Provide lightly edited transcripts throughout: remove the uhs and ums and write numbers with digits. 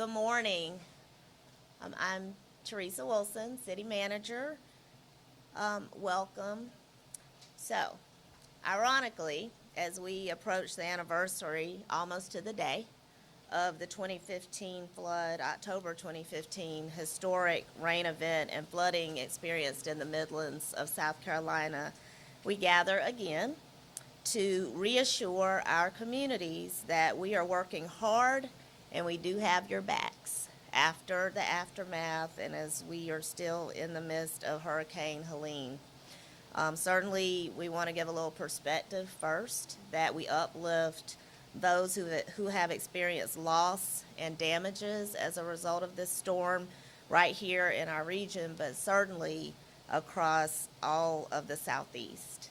Good morning. I'm Teresa Wilson, City Manager. Welcome. So, ironically, as we approach the anniversary, almost to the day, of the 2015 flood, October 2015 historic rain event and flooding experienced in the Midlands of South Carolina, we gather again to reassure our communities that we are working hard and we do have your backs after the aftermath and as we are still in the midst of Hurricane Helene. Certainly, we want to give a little perspective first, that we uplift those who have experienced loss and damages as a result of this storm right here in our region, but certainly across all of the Southeast.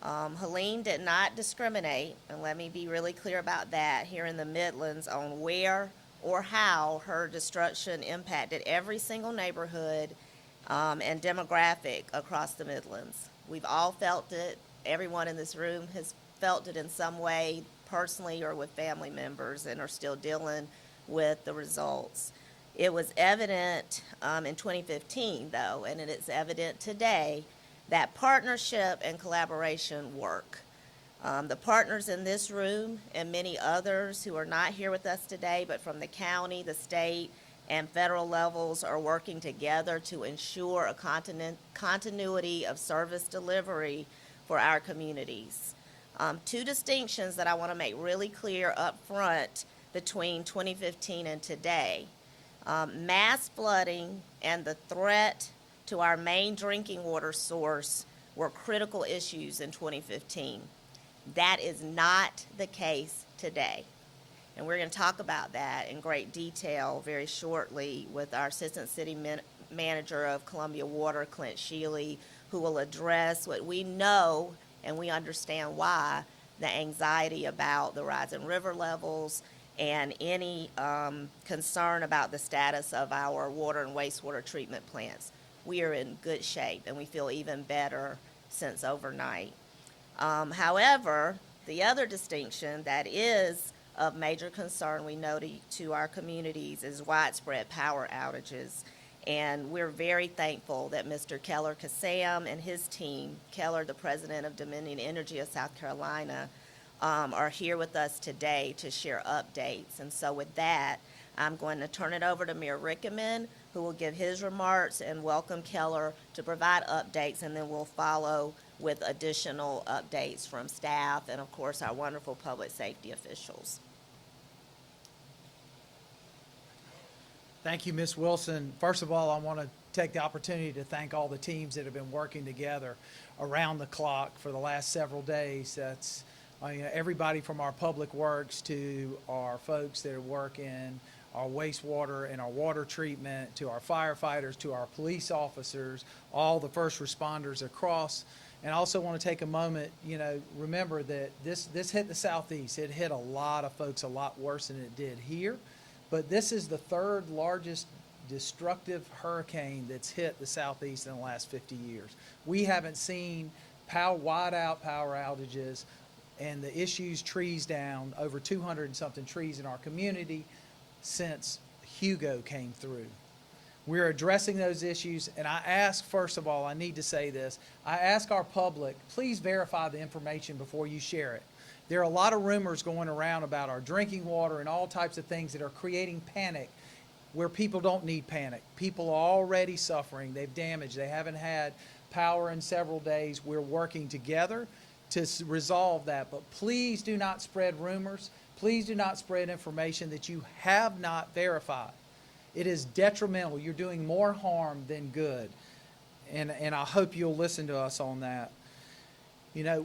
Helene did not discriminate, and let me be really clear about that, here in the Midlands on where or how her destruction impacted every single neighborhood and demographic across the Midlands. We've all felt it. Everyone in this room has felt it in some way, personally or with family members, and are still dealing with the results. It was evident in 2015, though, and it is evident today that partnership and collaboration work. The partners in this room and many others who are not here with us today, but from the county, the state, and federal levels are working together to ensure a continuity of service delivery for our communities. Two distinctions that I want to make really clear up front between 2015 and today. Mass flooding and the threat to our main drinking water source were critical issues in 2015. That is not the case today. And we're going to talk about that in great detail very shortly with our Assistant City Manager of Columbia Water, Clint Shealy, who will address what we know and we understand why, the anxiety about the rising river levels and any concern about the status of our water and wastewater treatment plants. We are in good shape, and we feel even better since overnight. However, the other distinction that is of major concern, we know, to our communities is widespread power outages. And we're very thankful that Mr. Keller Kassam and his team, Keller, the president of Dominion Energy of South Carolina, are here with us today to share updates. And so with that, I'm going to turn it over to Mayor Rickaman, who will give his remarks and welcome Keller to provide updates, and then we'll follow with additional updates from staff and, of course, our wonderful public safety officials. Thank you, Ms. Wilson. First of all, I want to take the opportunity to thank all the teams that have been working together around the clock for the last several days. That's everybody from our public works to our folks that work in our wastewater and our water treatment, to our firefighters, to our police officers, all the first responders across. And I also want to take a moment, remember that this hit the Southeast. It hit a lot of folks a lot worse than it did here. But this is the third largest destructive hurricane that's hit the Southeast in the last 50 years. We haven't seen wide out power outages and the issues, trees down, over 200 and something trees in our community since Hugo came through. We're addressing those issues, and I ask, first of all, I need to say this, I ask our public, please verify the information before you share it. There are a lot of rumors going around about our drinking water and all types of things that are creating panic where people don't need panic. People are already suffering. They've damaged. They haven't had power in several days. We're working together to resolve that. But please do not spread rumors. Please do not spread information that you have not verified. It is detrimental. You're doing more harm than good. And I hope you'll listen to us on that.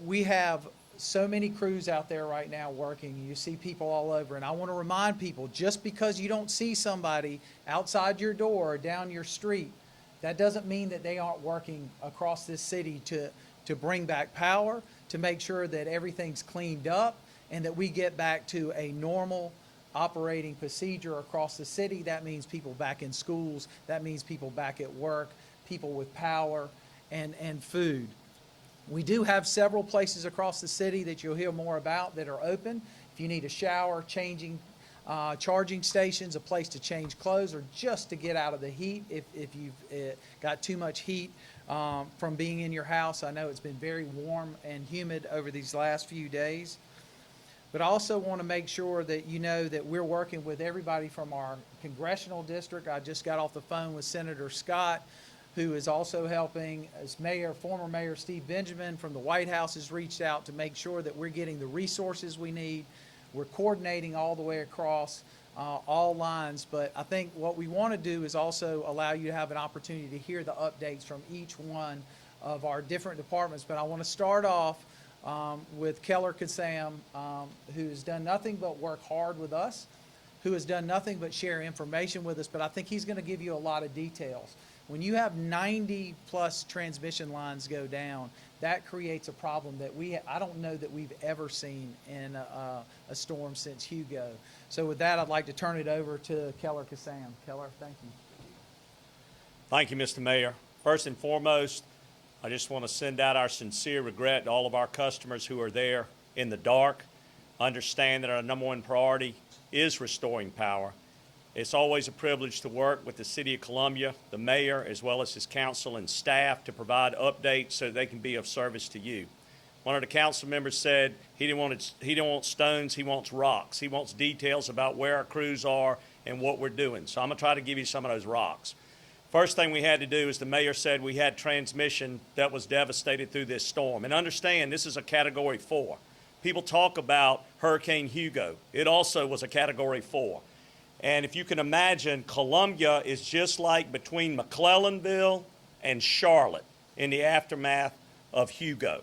We have so many crews out there right now working. You see people all over. And I want to remind people, just because you don't see somebody outside your door or down your street, that doesn't mean that they aren't working across this city to bring back power, to make sure that everything's cleaned up, and that we get back to a normal operating procedure across the city. That means people back in schools. That means people back at work, people with power and food. We do have several places across the city that you'll hear more about that are open. If you need a shower, changing charging stations, a place to change clothes, or just to get out of the heat if you've got too much heat from being in your house. I know it's been very warm and humid over these last few days. But I also want to make sure that you know that we're working with everybody from our congressional district. I just got off the phone with Senator Scott, who is also helping. As former Mayor Steve Benjamin from the White House has reached out to make sure that we're getting the resources we need. We're coordinating all the way across all lines. But I think what we want to do is also allow you to have an opportunity to hear the updates from each one of our different departments. But I want to start off with Keller Kassam, who has done nothing but work hard with us, who has done nothing but share information with us, but I think he's going to give you a lot of details. When you have 90-plus transmission lines go down, that creates a problem that I don't know that we've ever seen in a storm since Hugo. So with that, I'd like to turn it over to Keller Kassam. Keller, thank you. Thank you, Mr. Mayor. First and foremost, I just want to send out our sincere regret to all of our customers who are there in the dark. Understand that our number one priority is restoring power. It's always a privilege to work with the City of Columbia, the mayor, as well as his council and staff to provide updates so they can be of service to you. One of the council members said he didn't want stones, he wants rocks. He wants details about where our crews are and what we're doing. So I'm going to try to give you some of those rocks. First thing we had to do is the mayor said we had transmission that was devastated through this storm. And understand, this is a Category 4. People talk about Hurricane Hugo. It also was a Category 4. And if you can imagine, Columbia is just like between McClellanville and Charlotte in the aftermath of Hugo.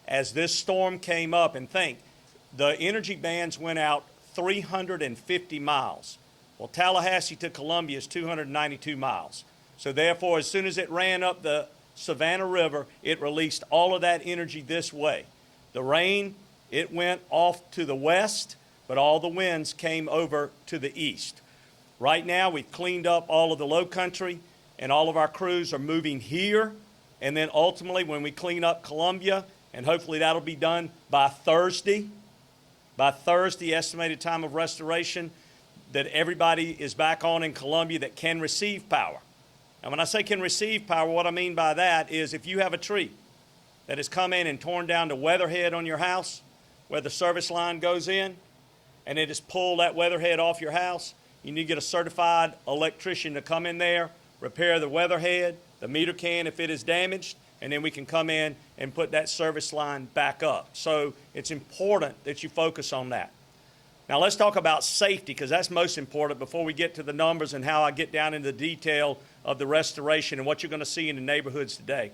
As this storm came up, and think, the energy bands went out 350 miles. Well, Tallahassee to Columbia is 292 miles. So therefore, as soon as it ran up the Savannah River, it released all of that energy this way. The rain, it went off to the west, but all the winds came over to the east. Right now, we've cleaned up all of the low country, and all of our crews are moving here. And then ultimately, when we clean up Columbia, and hopefully that'll be done by Thursday, estimated time of restoration, that everybody is back on in Columbia that can receive power. And when I say can receive power, what I mean by that is if you have a tree that has come in and torn down the weatherhead on your house, where the service line goes in, and it has pulled that weatherhead off your house, you need to get a certified electrician to come in there, repair the weatherhead, the meter can if it is damaged, and then we can come in and put that service line back up. So it's important that you focus on that. Now let's talk about safety, because that's most important before we get to the numbers and how I get down into the detail of the restoration and what you're going to see in the neighborhoods today.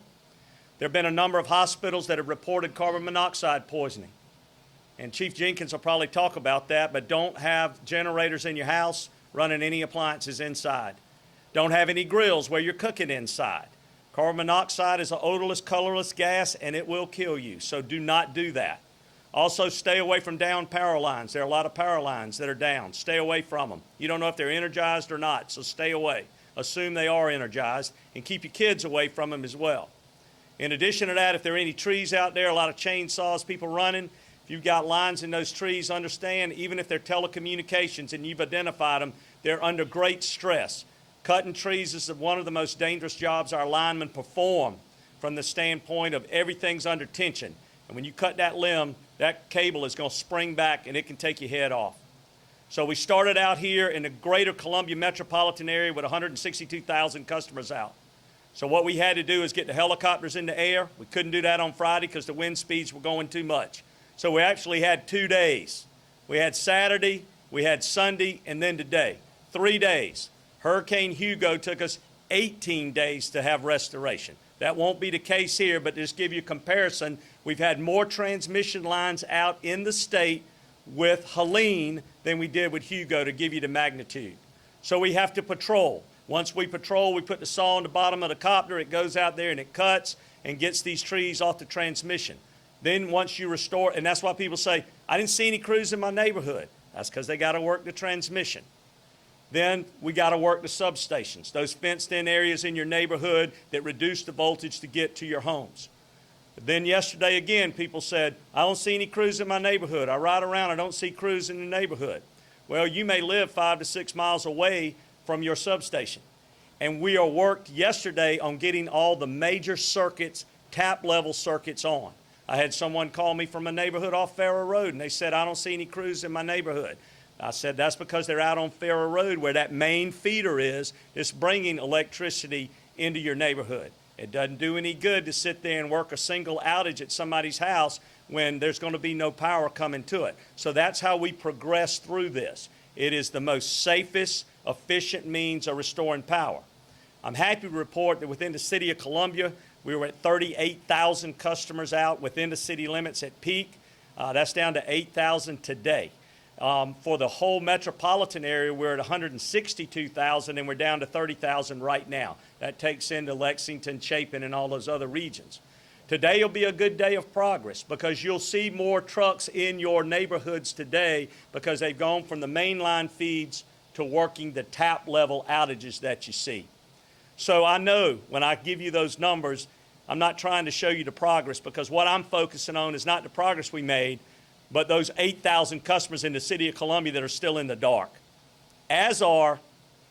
There have been a number of hospitals that have reported carbon monoxide poisoning. And Chief Jenkins will probably talk about that, but don't have generators in your house running any appliances inside. Don't have any grills where you're cooking inside. Carbon monoxide is an odorless, colorless gas, and it will kill you, so do not do that. Also, stay away from down power lines. There are a lot of power lines that are down. Stay away from them. You don't know if they're energized or not, so stay away. Assume they are energized, and keep your kids away from them as well. In addition to that, if there are any trees out there, a lot of chainsaws, people running, if you've got lines in those trees, understand, even if they're telecommunications and you've identified them, they're under great stress. Cutting trees is one of the most dangerous jobs our linemen perform from the standpoint of everything's under tension. And when you cut that limb, that cable is going to spring back and it can take your head off. So we started out here in the greater Columbia metropolitan area with 162,000 customers out. So what we had to do is get the helicopters in the air. We couldn't do that on Friday because the wind speeds were going too much. So we actually had 2 days. We had Saturday, we had Sunday, and then today. 3 days. Hurricane Hugo took us 18 days to have restoration. That won't be the case here, but just give you a comparison, we've had more transmission lines out in the state with Helene than we did with Hugo, to give you the magnitude. So we have to patrol. Once we patrol, we put the saw on the bottom of the copter, it goes out there and it cuts and gets these trees off the transmission. Then once you restore, and that's why people say, I didn't see any crews in my neighborhood. That's because they got to work the transmission. Then we got to work the substations, those fenced-in areas in your neighborhood that reduce the voltage to get to your homes. But then yesterday again, people said, I don't see any crews in my neighborhood. I ride around, I don't see crews in the neighborhood. Well, you may live 5 to 6 miles away from your substation. And we are worked yesterday on getting all the major circuits, tap level circuits on. I had someone call me from a neighborhood off Farrer Road, and they said, I don't see any crews in my neighborhood. I said, that's because they're out on Farrer Road where that main feeder is. It's bringing electricity into your neighborhood. It doesn't do any good to sit there and work a single outage at somebody's house when there's going to be no power coming to it. So that's how we progress through this. It is the most safest, efficient means of restoring power. I'm happy to report that within the city of Columbia, we were at 38,000 customers out within the city limits at peak. That's down to 8,000 today. For the whole metropolitan area, we're at 162,000, and we're down to 30,000 right now. That takes into Lexington, Chapin, and all those other regions. Today will be a good day of progress because you'll see more trucks in your neighborhoods today because they've gone from the mainline feeds to working the tap level outages that you see. So I know when I give you those numbers, I'm not trying to show you the progress because what I'm focusing on is not the progress we made, but those 8,000 customers in the city of Columbia that are still in the dark, as are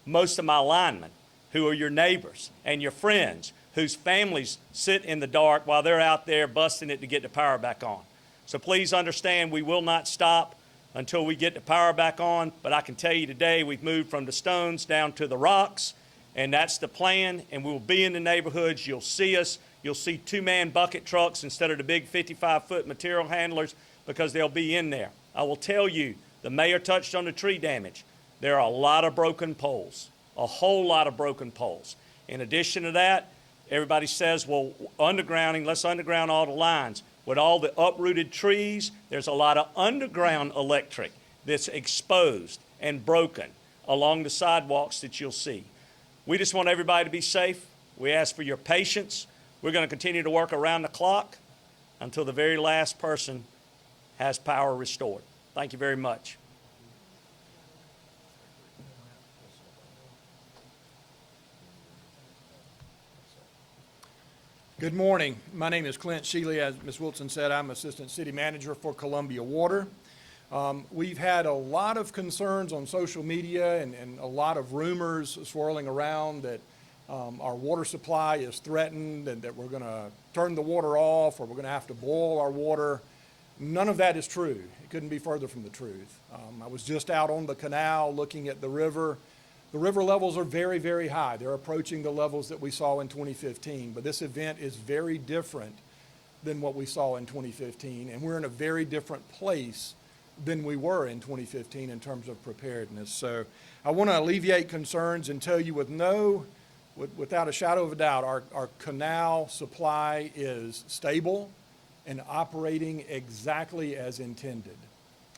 most of my linemen who are your neighbors and your friends whose families sit in the dark while they're out there busting it to get the power back on. So please understand we will not stop until we get the power back on, but I can tell you today we've moved from the stones down to the rocks, and that's the plan, and we will be in the neighborhoods. You'll see us. You'll see two-man bucket trucks instead of the big 55-foot material handlers because they'll be in there. I will tell you, the mayor touched on the tree damage. There are a lot of broken poles, a whole lot of broken poles. In addition to that, everybody says, well, undergrounding, let's underground all the lines. With all the uprooted trees, there's a lot of underground electric that's exposed and broken along the sidewalks that you'll see. We just want everybody to be safe. We ask for your patience. We're going to continue to work around the clock until the very last person has power restored. Thank you very much. Good morning. My name is Clint Shealy. As Ms. Wilson said, I'm Assistant City Manager for Columbia Water. We've had a lot of concerns on social media and a lot of rumors swirling around that our water supply is threatened and that we're going to turn the water off or we're going to have to boil our water. None of that is true. It couldn't be further from the truth. I was just out on the canal looking at the river. The river levels are very, very high. They're approaching the levels that we saw in 2015, but this event is very different than what we saw in 2015, and we're in a very different place than we were in 2015 in terms of preparedness. So I want to alleviate concerns and tell you without a shadow of a doubt, our canal supply is stable and operating exactly as intended.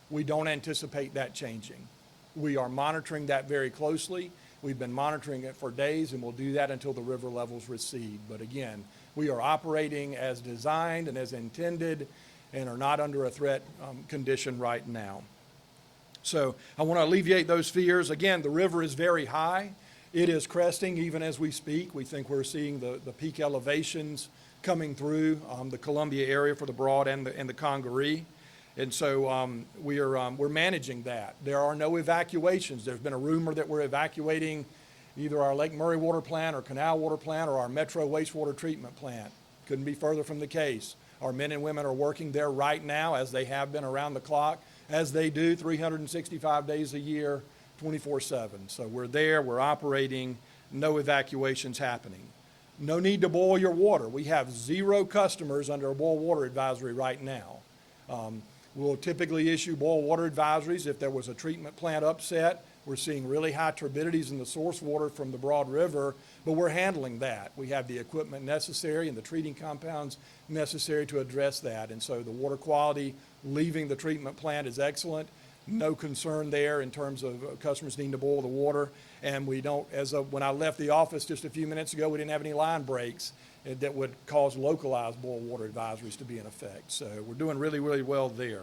We don't anticipate that changing. We are monitoring that very closely. We've been monitoring it for days, and we'll do that until the river levels recede. But again, we are operating as designed and as intended and are not under a threat condition right now. So I want to alleviate those fears. Again, the river is very high. It is cresting even as we speak. We think we're seeing the peak elevations coming through the Columbia area for the Broad and the Congaree. And so we're managing that. There are no evacuations. There's been a rumor that we're evacuating either our Lake Murray water plant or Canal water plant or our Metro wastewater treatment plant. Couldn't be further from the case. Our men and women are working there right now as they have been around the clock, as they do 365 days a year, 24/7. So we're there, we're operating, no evacuations happening. No need to boil your water. We have 0 customers under a boil water advisory right now. We'll typically issue boil water advisories if there was a treatment plant upset. We're seeing really high turbidities in the source water from the Broad River, but we're handling that. We have the equipment necessary and the treating compounds necessary to address that. And so the water quality leaving the treatment plant is excellent. No concern there in terms of customers needing to boil the water. And we don't, when I left the office just a few minutes ago, we didn't have any line breaks that would cause localized boil water advisories to be in effect. So we're doing really, really well there.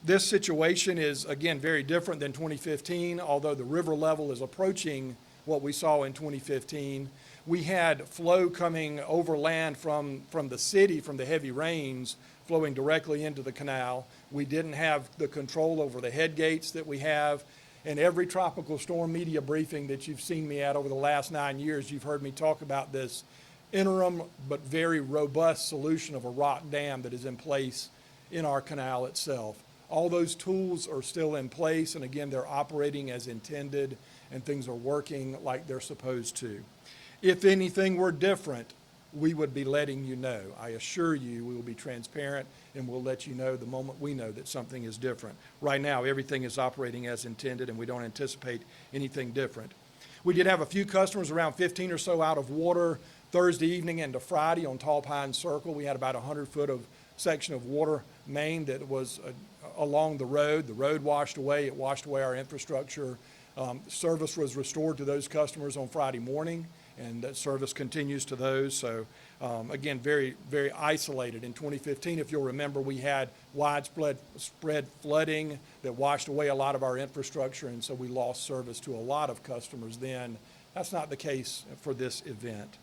This situation is, again, very different than 2015, although the river level is approaching what we saw in 2015. We had flow coming overland from the city, from the heavy rains, flowing directly into the canal. We didn't have the control over the head gates that we have. And every tropical storm media briefing that you've seen me at over the last 9 years, you've heard me talk about this interim but very robust solution of a rock dam that is in place in our canal itself. All those tools are still in place, and again, they're operating as intended, and things are working like they're supposed to. If anything were different, we would be letting you know. I assure you, we will be transparent, and we'll let you know the moment we know that something is different. Right now, everything is operating as intended, and we don't anticipate anything different. We did have a few customers, around 15 or so, out of water Thursday evening into Friday on Tall Pine Circle. We had about 100 foot of section of water main that was along the road. The road washed away. It washed away our infrastructure. Service was restored to those customers on Friday morning, and that service continues to those. So again, very, very isolated. In 2015, if you'll remember, we had widespread flooding that washed away a lot of our infrastructure, and so we lost service to a lot of customers then. That's not the case for this event.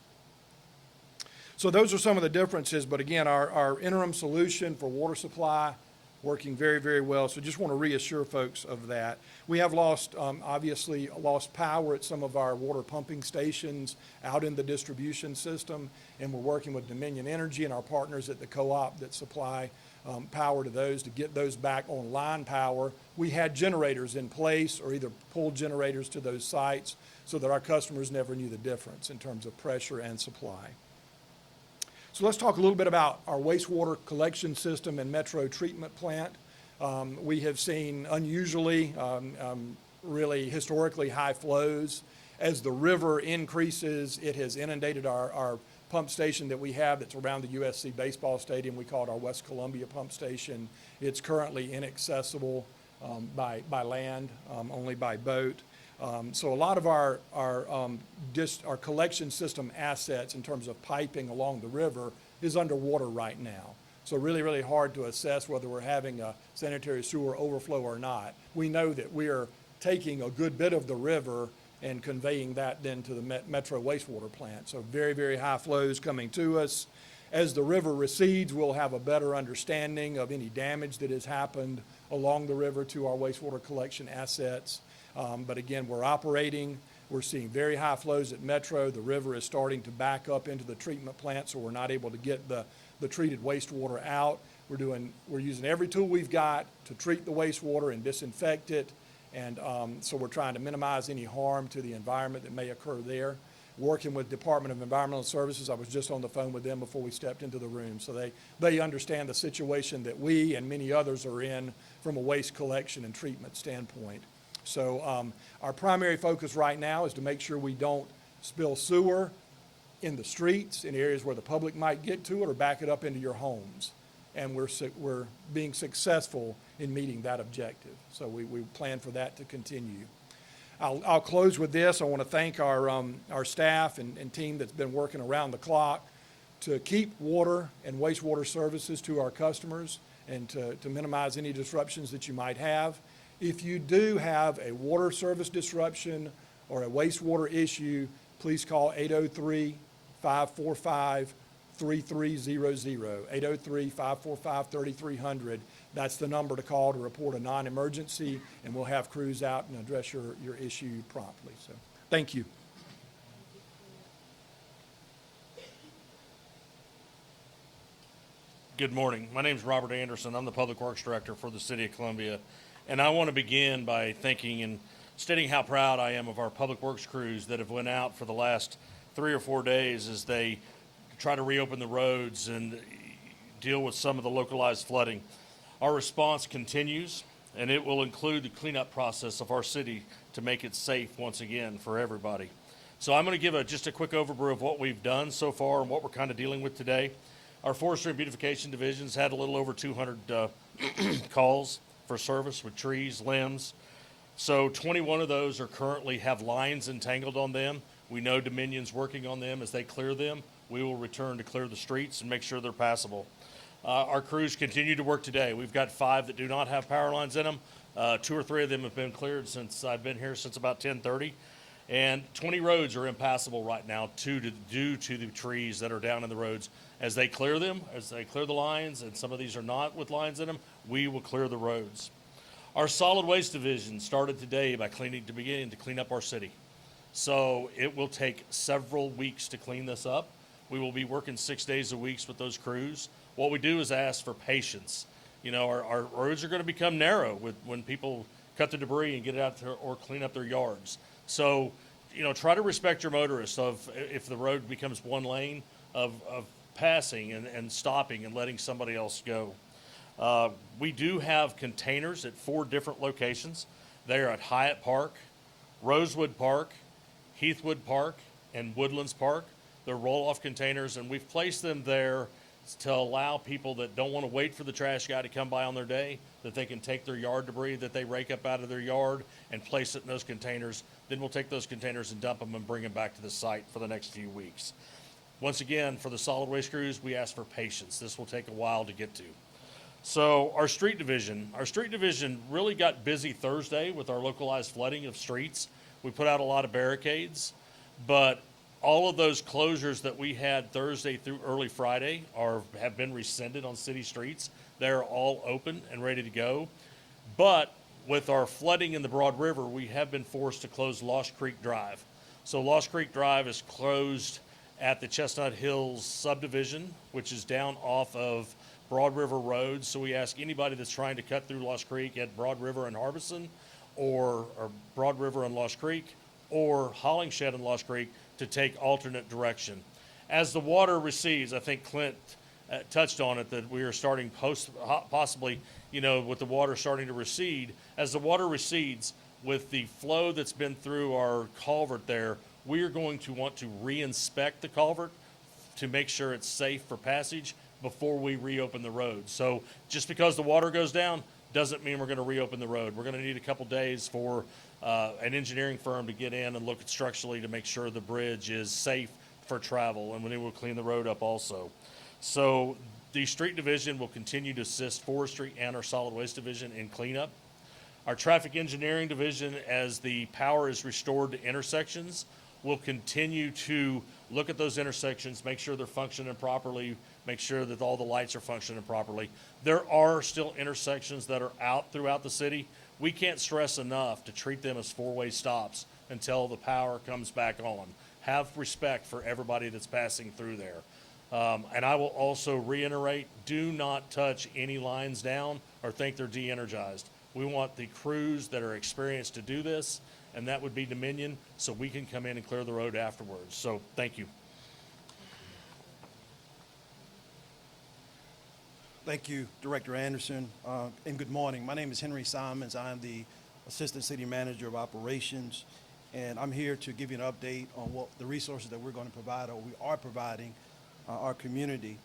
So those are some of the differences, but again, our interim solution for water supply working very, very well. So just want to reassure folks of that. We have obviously lost power at some of our water pumping stations out in the distribution system, and we're working with Dominion Energy and our partners at the co-op that supply power to those to get those back on line power. We had generators in place, or either pulled generators to those sites, so that our customers never knew the difference in terms of pressure and supply. So let's talk a little bit about our wastewater collection system and metro treatment plant. We have seen unusually, really historically high flows. As the river increases, it has inundated our pump station that we have that's around the USC baseball stadium. We call it our West Columbia pump station. It's currently inaccessible by land, only by boat. So a lot of our collection system assets in terms of piping along the river is underwater right now. So really, really hard to assess whether we're having a sanitary sewer overflow or not. We know that we are taking a good bit of the river and conveying that then to the metro wastewater plant. So very, very high flows coming to us. As the river recedes, we'll have a better understanding of any damage that has happened along the river to our wastewater collection assets. But again, we're operating. We're seeing very high flows at Metro. The river is starting to back up into the treatment plant, so we're not able to get the treated wastewater out. We're using every tool we've got to treat the wastewater and disinfect it. And so we're trying to minimize any harm to the environment that may occur there. Working with Department of Environmental Services, I was just on the phone with them before we stepped into the room. So they understand the situation that we and many others are in from a waste collection and treatment standpoint. So our primary focus right now is to make sure we don't spill sewer in the streets, in areas where the public might get to it, or back it up into your homes. And we're being successful in meeting that objective. So we plan for that to continue. I'll close with this. I want to thank our staff and team that's been working around the clock to keep water and wastewater services to our customers and to minimize any disruptions that you might have. If you do have a water service disruption or a wastewater issue, please call 803-545-3300, 803-545-3300. That's the number to call to report a non-emergency, and we'll have crews out and address your issue promptly. So thank you. Good morning. My name is Robert Anderson. I'm the Public Works Director for the City of Columbia. And I want to begin by thanking and stating how proud I am of our Public Works crews that have went out for the last 3 or 4 days as they try to reopen the roads and deal with some of the localized flooding. Our response continues, and it will include the cleanup process of our city to make it safe once again for everybody. So I'm going to give just a quick overview of what we've done so far and what we're kind of dealing with today. Our Forestry and Beautification Division's had a little over 200 calls for service with trees, limbs. So 21 of those currently have lines entangled on them. We know Dominion's working on them. As they clear them, we will return to clear the streets and make sure they're passable. Our crews continue to work today. We've got 5 that do not have power lines in them. 2 or 3 of them have been cleared since I've been here since about 10:30. And 20 roads are impassable right now due to the trees that are down in the roads. As they clear them, as they clear the lines, and some of these are not with lines in them, we will clear the roads. Our solid waste division started today by beginning to clean up our city. So it will take several weeks to clean this up. We will be working 6 days a week with those crews. What we do is ask for patience. You know, our roads are going to become narrow when people cut the debris and get it out there or clean up their yards. So, you know, try to respect your motorists if the road becomes one lane of passing and stopping and letting somebody else go. We do have containers at 4 different locations. They are at Hyatt Park, Rosewood Park, Heathwood Park, and Woodlands Park. They're roll-off containers, and we've placed them there to allow people that don't want to wait for the trash guy to come by on their day, that they can take their yard debris that they rake up out of their yard and place it in those containers. Then we'll take those containers and dump them and bring them back to the site for the next few weeks. Once again, for the solid waste crews, we ask for patience. This will take a while to get to. So our street division really got busy Thursday with our localized flooding of streets. We put out a lot of barricades, but all of those closures that we had Thursday through early Friday have been rescinded on city streets. They're all open and ready to go. But with our flooding in the Broad River, we have been forced to close Lost Creek Drive. So Lost Creek Drive is closed at the Chestnut Hills subdivision, which is down off of Broad River Road. So we ask anybody that's trying to cut through Lost Creek at Broad River and Harbison, or Broad River and Lost Creek, or Hollingshed and Lost Creek, to take alternate direction. As the water recedes, I think Clint touched on it, that we are starting possibly, you know, with the water starting to recede. As the water recedes, with the flow that's been through our culvert there, we are going to want to re-inspect the culvert to make sure it's safe for passage before we reopen the road. So just because the water goes down doesn't mean we're going to reopen the road. We're going to need a couple days for an engineering firm to get in and look at structurally to make sure the bridge is safe for travel, and then we'll clean the road up also. So the street division will continue to assist forestry and our solid waste division in cleanup. Our traffic engineering division, as the power is restored to intersections, will continue to look at those intersections, make sure they're functioning properly, make sure that all the lights are functioning properly. There are still intersections that are out throughout the city. We can't stress enough to treat them as 4-way stops until the power comes back on. Have respect for everybody that's passing through there. And I will also reiterate, do not touch any lines down or think they're de-energized. We want the crews that are experienced to do this, and that would be Dominion, so we can come in and clear the road afterwards. So thank you. Thank you, Director Anderson, and good morning. My name is Henry Simons. I am the Assistant City Manager of Operations, and I'm here to give you an update on what the resources that we're going to provide, or we are providing our community.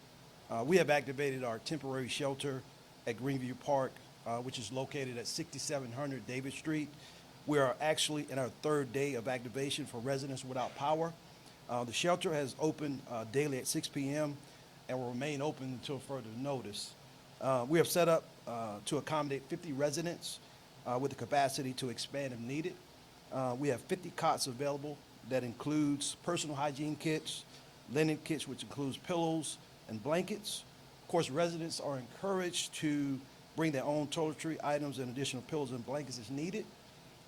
We have activated our temporary shelter at Greenview Park, which is located at 6700 David Street. We are actually in our 3rd day of activation for residents without power. The shelter has opened daily at 6 p.m. and will remain open until further notice. We have set up to accommodate 50 residents with the capacity to expand if needed. We have 50 cots available. That includes personal hygiene kits, linen kits, which includes pillows and blankets. Of course, residents are encouraged to bring their own toiletry items and additional pillows and blankets as needed.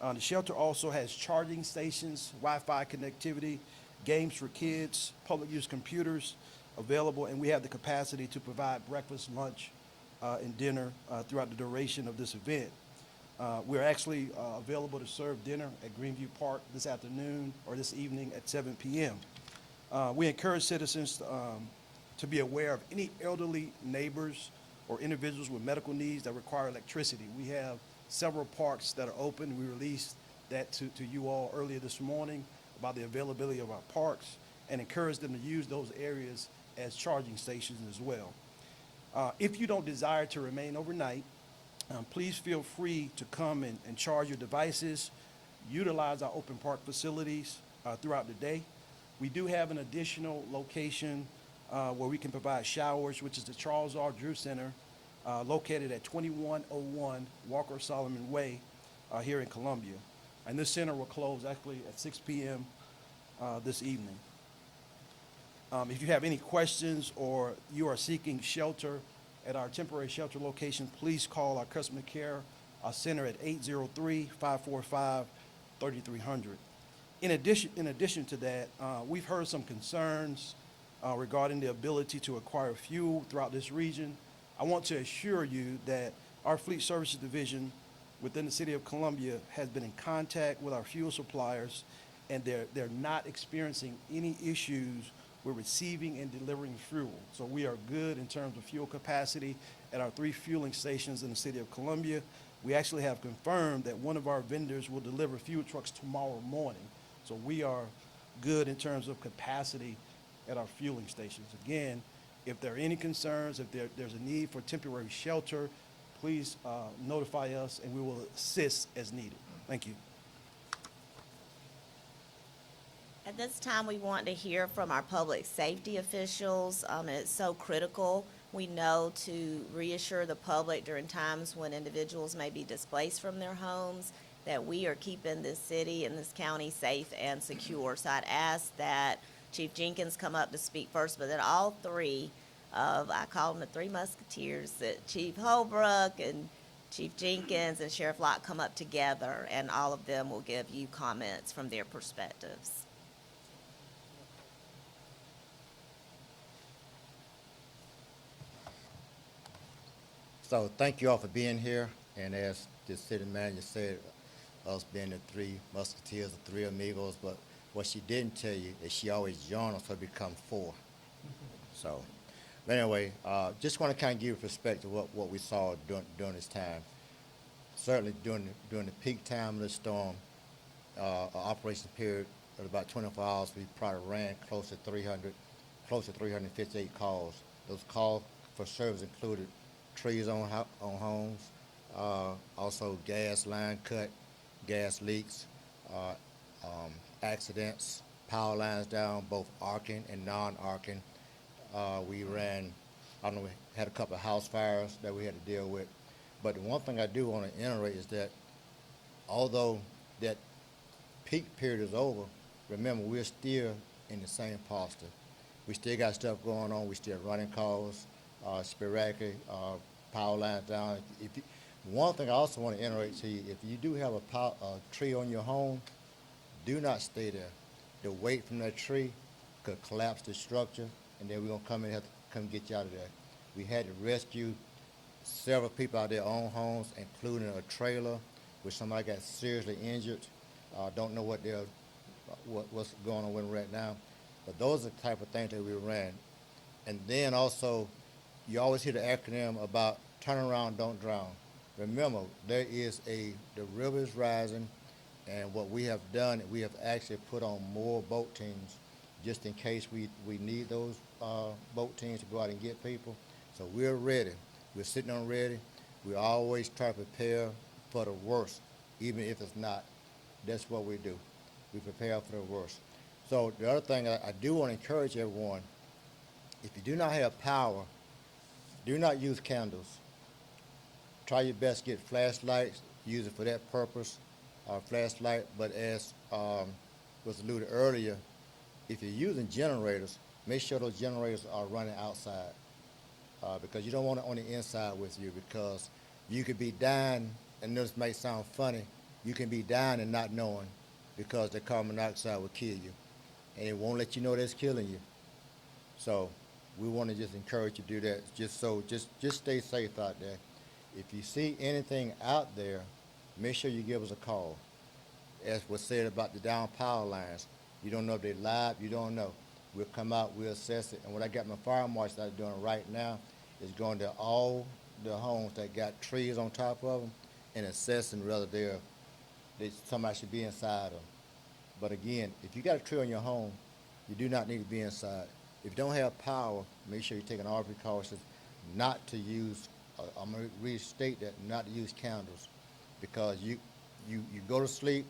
The shelter also has charging stations, Wi-Fi connectivity, games for kids, public use computers available, and we have the capacity to provide breakfast, lunch, and dinner throughout the duration of this event. We're actually available to serve dinner at Greenview Park this afternoon or this evening at 7 p.m. We encourage citizens to be aware of any elderly neighbors or individuals with medical needs that require electricity. We have several parks that are open. We released that to you all earlier this morning about the availability of our parks, and encourage them to use those areas as charging stations as well. If you don't desire to remain overnight, please feel free to come and charge your devices, utilize our open park facilities throughout the day. We do have an additional location where we can provide showers, which is the Charles R. Drew Center, located at 2101 Walker Solomon Way here in Columbia. And this center will close actually at 6 p.m. This evening. If you have any questions or you are seeking shelter at our temporary shelter location, please call our customer care center at 803-545-3300. In addition to that, we've heard some concerns regarding the ability to acquire fuel throughout this region. I want to assure you that our Fleet Services Division within the City of Columbia has been in contact with our fuel suppliers, and they're not experiencing any issues with receiving and delivering fuel. So we are good in terms of fuel capacity at our 3 fueling stations in the City of Columbia. We actually have confirmed that one of our vendors will deliver fuel trucks tomorrow morning. So we are good in terms of capacity at our fueling stations. Again, if there are any concerns, if there's a need for temporary shelter, please notify us and we will assist as needed. Thank you. At this time, we want to hear from our public safety officials. It's so critical, we know, to reassure the public during times when individuals may be displaced from their homes, that we are keeping this city and this county safe and secure. So I'd ask that Chief Jenkins come up to speak first, but that all three of, I call them the three musketeers, that Chief Holbrook and Chief Jenkins and Sheriff Locke come up together, and all of them will give you comments from their perspectives. So thank you all for being here, and as the city manager said, us being the three musketeers, the three amigos, but what she didn't tell you is she always joins us, so it becomes 4. So, but anyway, just want to kind of give you a perspective of what we saw during this time. Certainly during the peak time of the storm, operation period of about 24 hours, we probably ran close to 358 calls. Those calls for service included trees on homes, also gas line cut, gas leaks, accidents, power lines down, both arcing and non-arcing. We ran, I don't know, we had a couple of house fires that we had to deal with. But the one thing I do want to iterate is that although that peak period is over, remember, we're still in the same posture. We still got stuff going on. We still running calls, sporadically, power lines down. One thing I also want to iterate to you, if you do have a tree on your home, do not stay there. The weight from that tree could collapse the structure, and then we're going to come in and have to come get you out of there. We had to rescue several people out of their own homes, including a trailer where somebody got seriously injured. Don't know what's going on with them right now. But those are the type of things that we ran. And then also, you always hear the acronym about turn around, don't drown. Remember, the river is rising, and what we have done, we have actually put on more boat teams just in case we need those boat teams to go out and get people. So we're ready. We're sitting on ready. We always try to prepare for the worst, even if it's not. That's what we do. We prepare for the worst. So the other thing I do want to encourage everyone, if you do not have power, do not use candles. Try your best to get flashlights, use it for that purpose, flashlight. But as was alluded earlier, if you're using generators, make sure those generators are running outside because you don't want it on the inside with you, because you could be dying, and this may sound funny, you can be dying and not knowing because the carbon dioxide will kill you, and it won't let you know that's killing you. So we want to just encourage you to do that. Just stay safe out there. If you see anything out there, make sure you give us a call. As was said about the down power lines, you don't know if they're live, you don't know. We'll come out, we'll assess it, and what I got my fire marshal out doing right now is going to all the homes that got trees on top of them and assessing whether somebody should be inside them. But again, if you got a tree on your home, you do not need to be inside. If you don't have power, make sure you're taking all precautions not to use, I'm going to restate that, not to use candles, because you go to sleep,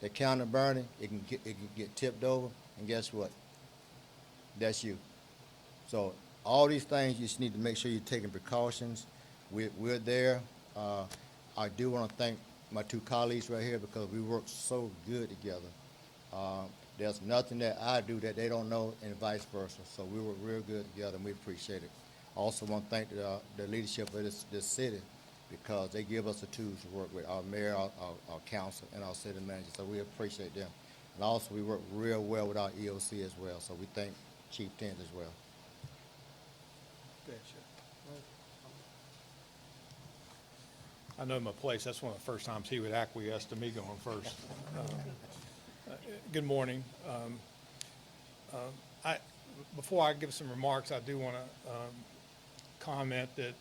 the candle burning, it can get tipped over, and guess what? That's you. So all these things, you just need to make sure you're taking precautions. We're there. I do want to thank my two colleagues right here because we work so good together. There's nothing that I do that they don't know, and vice versa. So we work real good together, and we appreciate it. I also want to thank the leadership of this city because they give us the tools to work with, our mayor, our council, and our city manager. So we appreciate them. And also, we work real well with our EOC as well. So we thank Chief Tent as well. I know my place. That's one of the first times he would acquiesce to me going first. Good morning. Before I give some remarks, I do want to comment that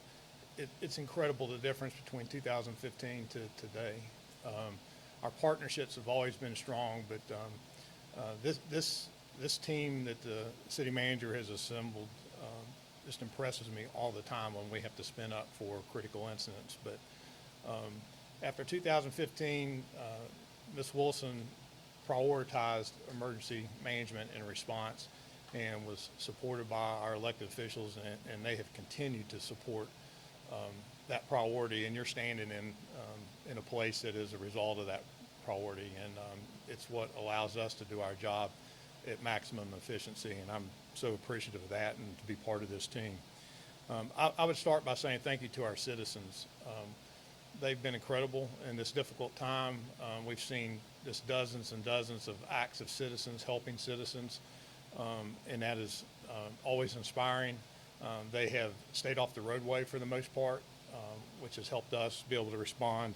it's incredible the difference between 2015 to today. Our partnerships have always been strong, but this team that the city manager has assembled just impresses me all the time when we have to spin up for critical incidents. But after 2015, Ms. Wilson prioritized emergency management and response and was supported by our elected officials, and they have continued to support that priority, and you're standing in a place that is a result of that priority, and it's what allows us to do our job at maximum efficiency, and I'm so appreciative of that and to be part of this team. I would start by saying thank you to our citizens. They've been incredible in this difficult time. We've seen just dozens and dozens of acts of citizens helping citizens, and that is always inspiring. They have stayed off the roadway for the most part, which has helped us be able to respond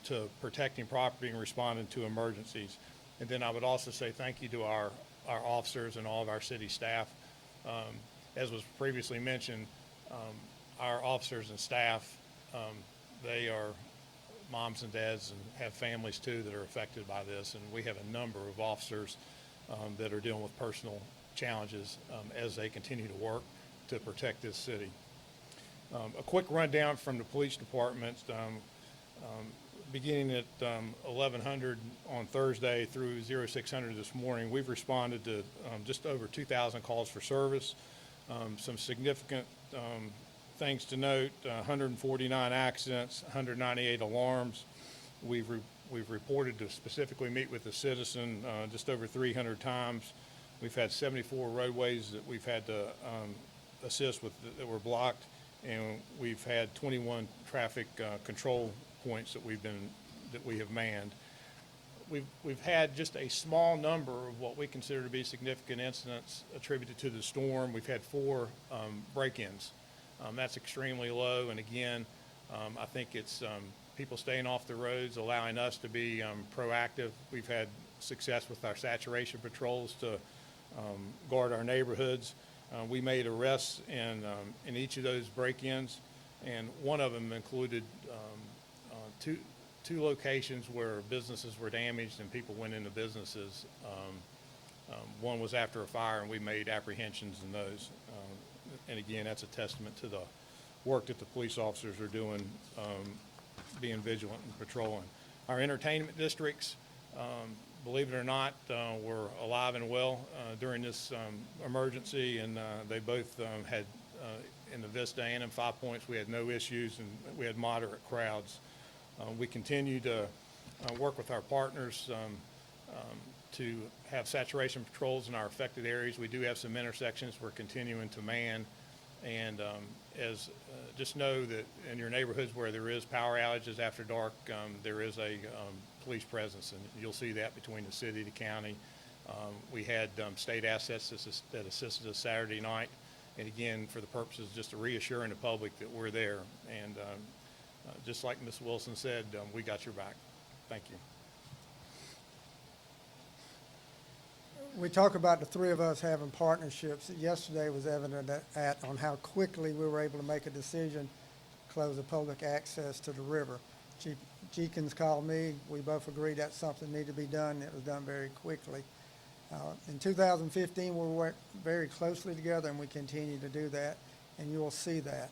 to protecting property and responding to emergencies. And then I would also say thank you to our officers and all of our city staff. As was previously mentioned, our officers and staff, they are moms and dads and have families too that are affected by this. And we have a number of officers that are dealing with personal challenges as they continue to work to protect this city. A quick rundown from the police department. Beginning at 1100 on Thursday through 0600 this morning, we've responded to just over 2,000 calls for service. Some significant things to note: 149 accidents, 198 alarms. We've reported to specifically meet with the citizen just over 300 times. We've had 74 roadways that we've had to assist with that were blocked, and we've had 21 traffic control points that we have manned. We've had just a small number of what we consider to be significant incidents attributed to the storm. We've had 4 break-ins. That's extremely low, and again, I think it's people staying off the roads, allowing us to be proactive. We've had success with our saturation patrols to guard our neighborhoods. We made arrests in each of those break-ins, and one of them included two locations where businesses were damaged and people went into businesses. One was after a fire, and we made apprehensions in those. And again, that's a testament to the work that the police officers are doing, being vigilant and patrolling. Our entertainment districts, believe it or not, were alive and well during this emergency, and they both had, in the Vista and in 5 Points, we had no issues, and we had moderate crowds. We continue to work with our partners to have saturation patrols in our affected areas. We do have some intersections we're continuing to man, and just know that in your neighborhoods where there is power outages after dark, there is a police presence, and you'll see that between the city, the county. We had state assets that assisted us Saturday night, and again, for the purposes just of reassuring the public that we're there. And just like Ms. Wilson said, we got your back. Thank you. We talk about the three of us having partnerships. Yesterday was evident on how quickly we were able to make a decision to close the public access to the river. Chief Jenkins called me. We both agreed that something needed to be done. It was done very quickly. In 2015, we worked very closely together, and we continue to do that, and you will see that.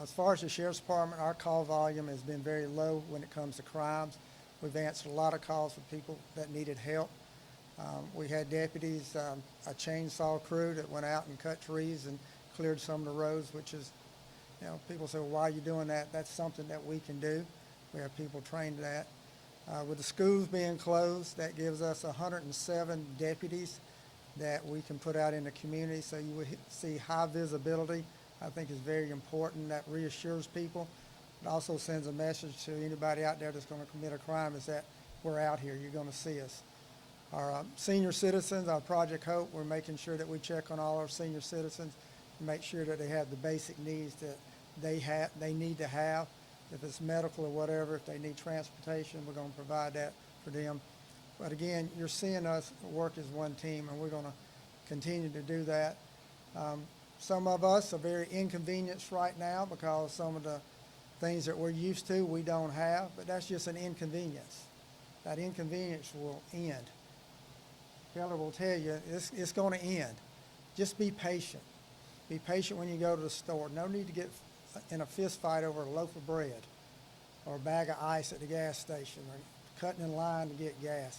As far as the Sheriff's Department, our call volume has been very low when it comes to crimes. We've answered a lot of calls for people that needed help. We had deputies, a chainsaw crew that went out and cut trees and cleared some of the roads, which is, people say, well, why are you doing that? That's something that we can do. We have people trained in that. With the schools being closed, that gives us 107 deputies that we can put out in the community, so you will see high visibility. I think is very important. That reassures people. It also sends a message to anybody out there that's going to commit a crime is that we're out here. You're going to see us. Our senior citizens, our Project Hope, we're making sure that we check on all our senior citizens and make sure that they have the basic needs that they need to have. If it's medical or whatever, if they need transportation, we're going to provide that for them. But again, you're seeing us work as one team, and we're going to continue to do that. Some of us are very inconvenienced right now because some of the things that we're used to we don't have, but that's just an inconvenience. That inconvenience will end. Keller will tell you it's going to end. Just be patient. Be patient when you go to the store. No need to get in a fist fight over a loaf of bread or a bag of ice at the gas station or cutting in line to get gas.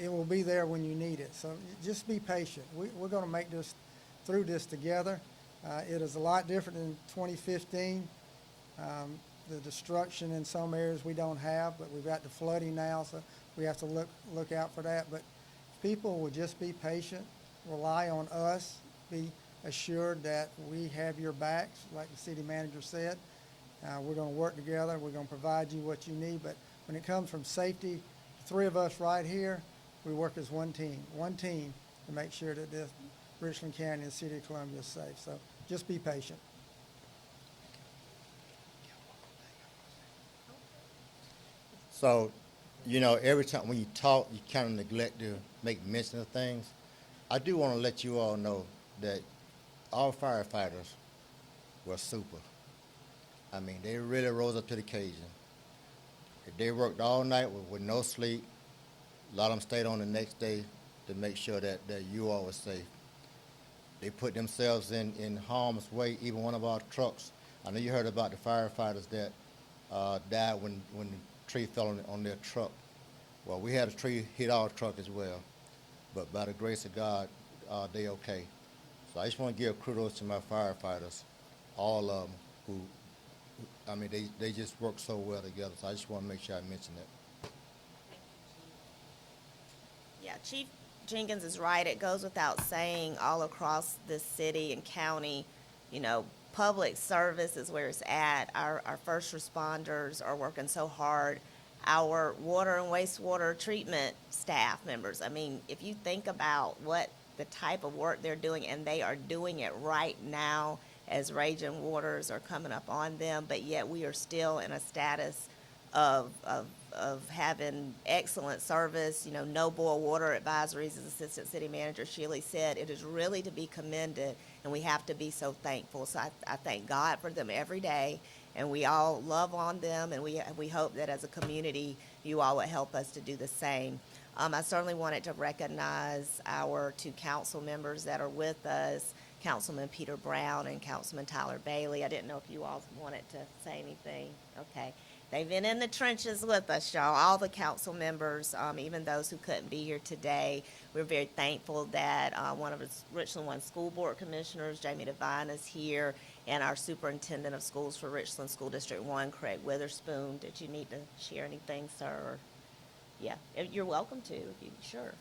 It will be there when you need it. So just be patient. We're going to make this through this together. It is a lot different than 2015. The destruction in some areas we don't have, but we've got the flooding now, so we have to look out for that. But people will just be patient, rely on us, be assured that we have your backs, like the city manager said. We're going to work together. We're going to provide you what you need. But when it comes from safety, the three of us right here, we work as one team to make sure that this Richland County and the city of Columbia is safe. So just be patient. So, you know, every time when you talk, you kind of neglect to make mention of things. I do want to let you all know that our firefighters were super. I mean, they really rose up to the occasion. They worked all night with no sleep. A lot of them stayed on the next day to make sure that you all were safe. They put themselves in harm's way. Even one of our trucks, I know you heard about the firefighters that died when the tree fell on their truck. Well, we had a tree hit our truck as well, but by the grace of God, they okay. So I just want to give kudos to my firefighters, all of them, who I mean, they just work so well together. So I just want to make sure I mention that. Yeah, Chief Jenkins is right. It goes without saying all across this city and county, you know, public service is where it's at. Our first responders are working so hard. Our water and wastewater treatment staff members, I mean, if you think about what the type of work they're doing, and they are doing it right now as raging waters are coming up on them, but yet we are still in a status of having excellent service, you know, no boil water advisories, as Assistant City Manager Shealy said. It is really to be commended, and we have to be so thankful. So I thank God for them every day, and we all love on them, and we hope that as a community, you all would help us to do the same. I certainly wanted to recognize our two council members that are with us, Councilman Peter Brown and Councilman Tyler Bailey. I didn't know if you all wanted to say anything. Okay. They've been in the trenches with us, y'all, all the council members, even those who couldn't be here today. We're very thankful that one of us, Richland 1 School Board Commissioners, Jamie Devine, is here, and our Superintendent of Schools for Richland School District 1, Craig Witherspoon. Did you need to share anything, sir? Or, yeah, you're welcome to, if you sure.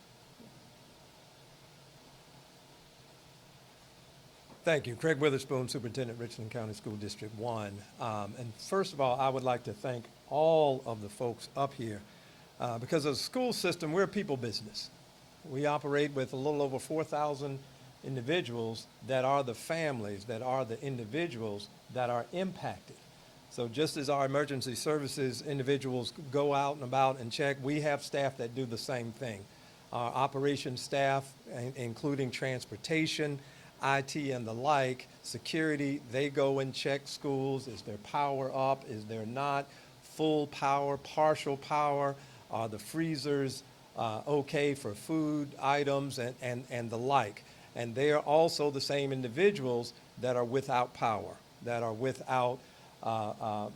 Thank you. Craig Witherspoon, Superintendent, Richland County School District 1. And first of all, I would like to thank all of the folks up here because as a school system, we're a people business. We operate with a little over 4,000 individuals that are the families, that are the individuals that are impacted. So just as our emergency services individuals go out and about and check, we have staff that do the same thing. Our operations staff, including transportation, IT and the like, security, they go and check schools. Is there power up? Is there not? Full power, partial power? Are the freezers okay for food items and the like? And they are also the same individuals that are without power, that are without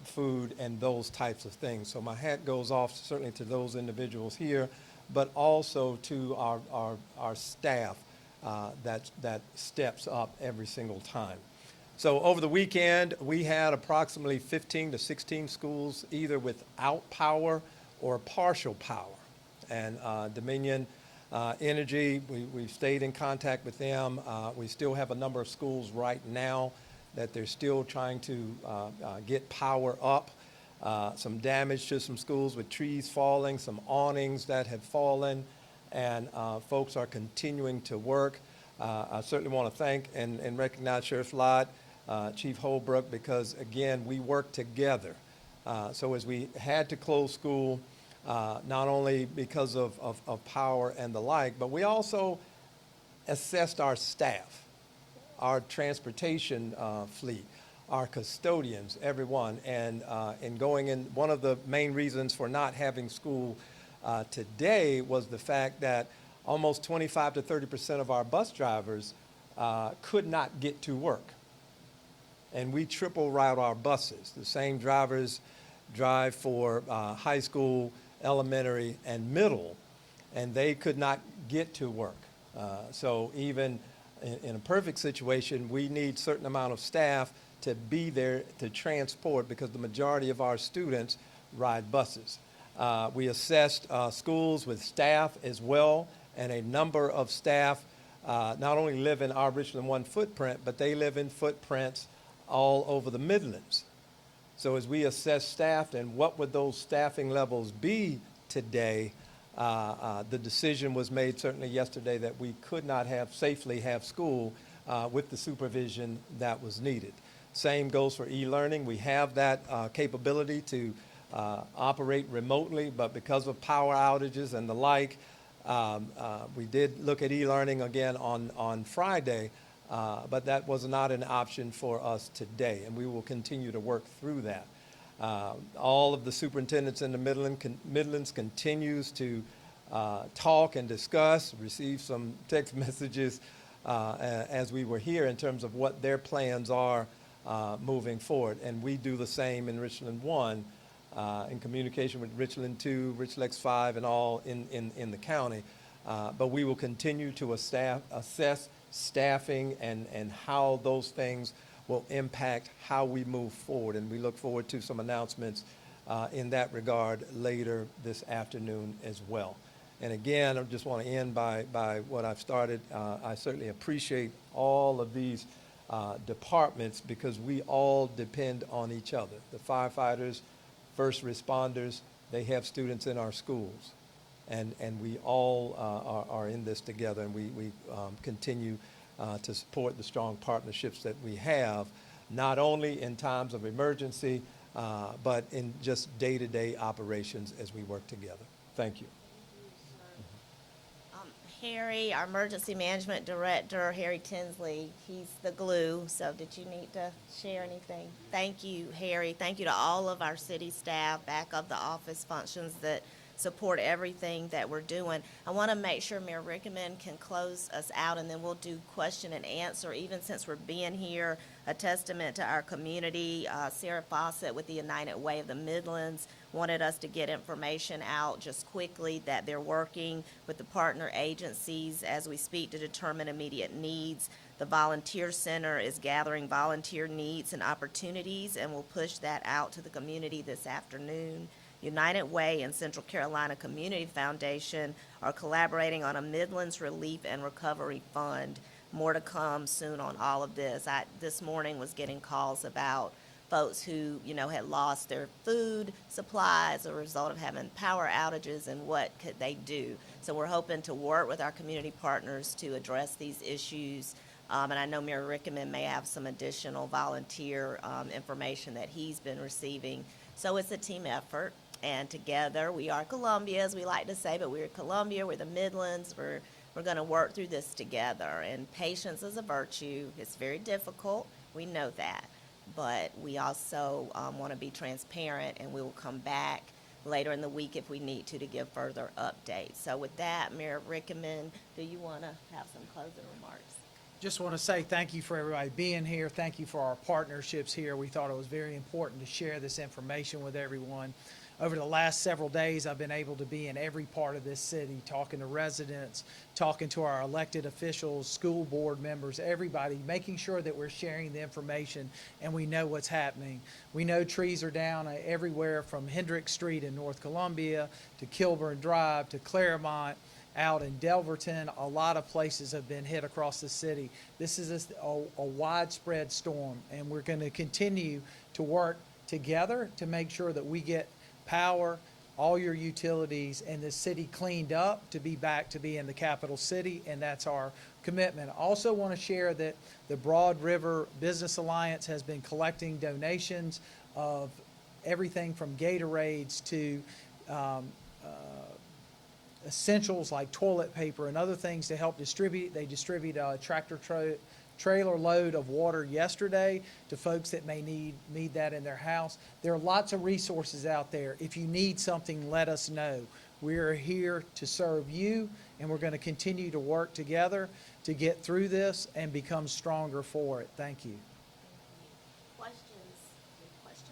food and those types of things. So my hat goes off certainly to those individuals here, but also to our staff that steps up every single time. So over the weekend, we had approximately 15 to 16 schools either without power or partial power. And Dominion Energy, we've stayed in contact with them. We still have a number of schools right now that they're still trying to get power up. Some damage to some schools with trees falling, some awnings that have fallen, and folks are continuing to work. I certainly want to thank and recognize Sheriff Lott, Chief Holbrook, because again, we work together. So as we had to close school, not only because of power and the like, but we also assessed our staff, our transportation fleet, our custodians, everyone. And in going in, one of the main reasons for not having school today was the fact that almost 25 to 30% of our bus drivers could not get to work. And we triple route our buses. The same drivers drive for high school, elementary, and middle, and they could not get to work. So even in a perfect situation, we need certain amount of staff to be there to transport because the majority of our students ride buses. We assessed schools with staff as well, and a number of staff not only live in our Richland One footprint, but they live in footprints all over the Midlands. So as we assess staff and what would those staffing levels be today, the decision was made certainly yesterday that we could not safely have school with the supervision that was needed. Same goes for e-learning. We have that capability to operate remotely, but because of power outages and the like, we did look at e-learning again on Friday, but that was not an option for us today, and we will continue to work through that. All of the superintendents in the Midlands continues to talk and discuss, receive some text messages as we were here in terms of what their plans are moving forward. And we do the same in Richland 1 in communication with Richland 2, Richland X5, and all in the county. But we will continue to assess staffing and how those things will impact how we move forward. And we look forward to some announcements in that regard later this afternoon as well. And again, I just want to end by what I've started. I certainly appreciate all of these departments because we all depend on each other. The firefighters, first responders, they have students in our schools. And we all are in this together, and we continue to support the strong partnerships that we have, not only in times of emergency, but in just day-to-day operations as we work together. Thank you. Harry, our emergency management director, Harry Tinsley, he's the glue. So did you need to share anything? Thank you, Harry. Thank you to all of our city staff, back of the office functions that support everything that we're doing. I want to make sure Mayor Rickman can close us out, and then we'll do question and answer. Even since we're being here, a testament to our community. Sarah Fawcett with the United Way of the Midlands wanted us to get information out just quickly that they're working with the partner agencies as we speak to determine immediate needs. The Volunteer Center is gathering volunteer needs and opportunities, and we'll push that out to the community this afternoon. United Way and Central Carolina Community Foundation are collaborating on a Midlands Relief and Recovery Fund. More to come soon on all of this. I this morning was getting calls about folks who, had lost their food supply as a result of having power outages and what could they do. So we're hoping to work with our community partners to address these issues. And I know Mayor Rickman may have some additional volunteer information that he's been receiving. So it's a team effort. And together, we are Columbia, as we like to say, but we're Columbia, we're the Midlands, we're going to work through this together. And patience is a virtue. It's very difficult. We know that. But we also want to be transparent, and we will come back later in the week if we need to give further updates. So with that, Mayor Rickman, do you want to have some closing remarks? Just want to say thank you for everybody being here. Thank you for our partnerships here. We thought it was very important to share this information with everyone. over the last several days, I've been able to be in every part of this city, talking to residents, talking to our elected officials, school board members, everybody, making sure that we're sharing the information and we know what's happening. We know trees are down everywhere from Hendricks Street in North Columbia to Kilburn Drive to Claremont, out in Delverton. A lot of places have been hit across the city. This is a widespread storm, and we're going to continue to work together to make sure that we get power, all your utilities, and the city cleaned up to be back to being the capital city, and that's our commitment. I also want to share that the Broad River Business Alliance has been collecting donations of everything from Gatorades to essentials like toilet paper and other things to help distribute. They distribute a trailer load of water yesterday to folks that may need that in their house. There are lots of resources out there. If you need something, let us know. We're here to serve you, and we're going to continue to work together to get through this and become stronger for it. Thank you. Questions? Questions?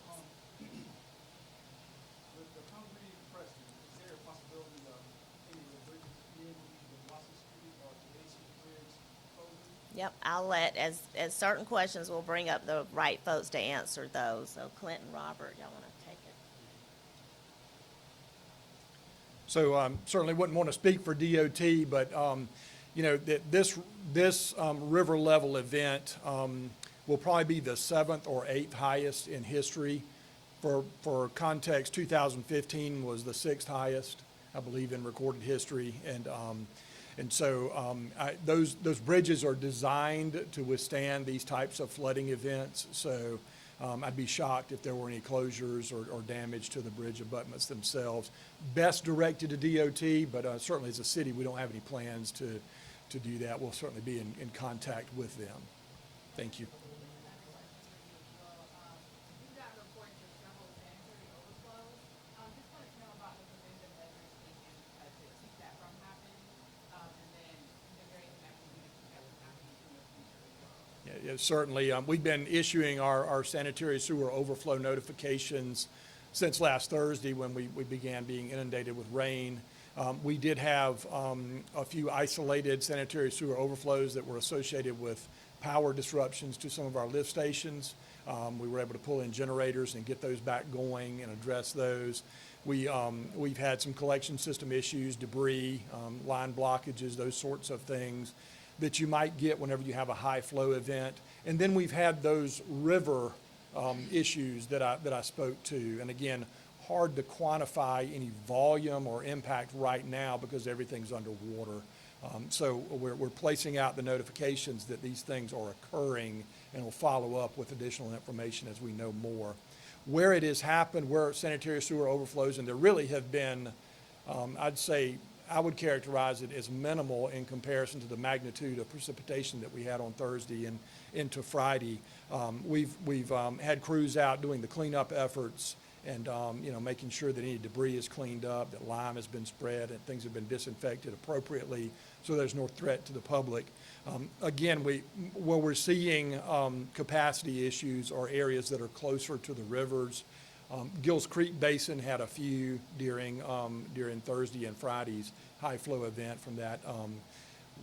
With the concrete pressing, is there a possibility of any of the bridges being used in Watson Street or Jason Bridge closing? Yep, I'll let, as certain questions, we'll bring up the right folks to answer those. So Clint and Robert, y'all want to take it? So certainly wouldn't want to speak for DOT, but you know, this river level event will probably be the 7th or 8th highest in history. For context, 2015 was the 6th highest, I believe, in recorded history, and so those bridges are designed to withstand these types of flooding events. So I'd be shocked if there were any closures or damage to the bridge abutments themselves. Best directed to DOT, but certainly as a city, we don't have any plans to do that. We'll certainly be in contact with them. Thank you. Yeah, certainly. We've been issuing our sanitary sewer overflow notifications since last Thursday when we began being inundated with rain. We did have a few isolated sanitary sewer overflows that were associated with power disruptions to some of our lift stations. We were able to pull in generators and get those back going and address those. We've had some collection system issues, debris, line blockages, those sorts of things that you might get whenever you have a high flow event. And then we've had those river issues that I spoke to. And again, hard to quantify any volume or impact right now because everything's underwater. So we're placing out the notifications that these things are occurring, and we'll follow up with additional information as we know more. Where it has happened, where sanitary sewer overflows, and there really have been, I'd say, I would characterize it as minimal in comparison to the magnitude of precipitation that we had on Thursday and into Friday. We've had crews out doing the cleanup efforts and you know, making sure that any debris is cleaned up, that lime has been spread, and things have been disinfected appropriately, so there's no threat to the public. Again, where we're seeing capacity issues are areas that are closer to the rivers. Gills Creek Basin had a few during Thursday and Friday's high flow event from that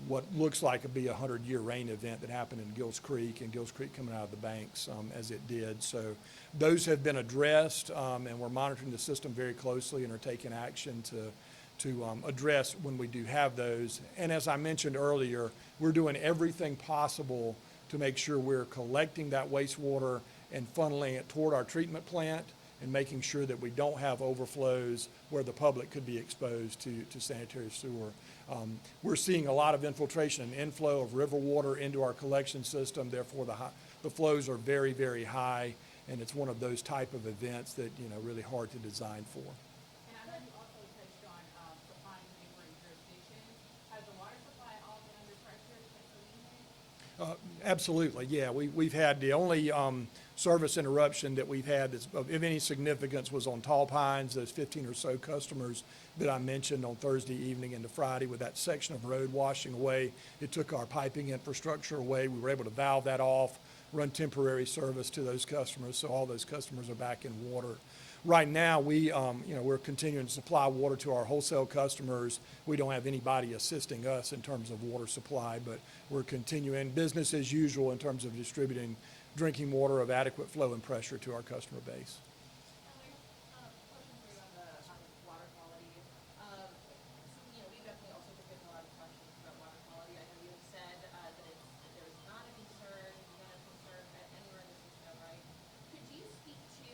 what looks like to be a 100-year rain event that happened in Gills Creek, and Gills Creek coming out of the banks as it did. So those have been addressed, and we're monitoring the system very closely and are taking action to address when we do have those. And as I mentioned earlier, we're doing everything possible to make sure we're collecting that wastewater and funneling it toward our treatment plant and making sure that we don't have overflows where the public could be exposed to sanitary sewer. We're seeing a lot of infiltration and inflow of river water into our collection system. Therefore, the flows are very, very high, and it's one of those type of events that, you know, really hard to design for. And I know you also touched on supplying to neighboring jurisdictions. Has the water supply all been under pressure since Helene? Absolutely, yeah. We've had the only service interruption that we've had that's of any significance was on Tall Pines, those 15 or so customers that I mentioned on Thursday evening into Friday with that section of road washing away. It took our piping infrastructure away. We were able to valve that off, run temporary service to those customers, so all those customers are back in water. Right now, we're continuing to supply water to our wholesale customers. We don't have anybody assisting us in terms of water supply, but we're continuing business as usual in terms of distributing drinking water of adequate flow and pressure to our customer base. Question for you on the water quality. We definitely also been getting a lot of questions about water quality. I know you have said that there's not a concern, none of concern anywhere in the system, right? Could you speak to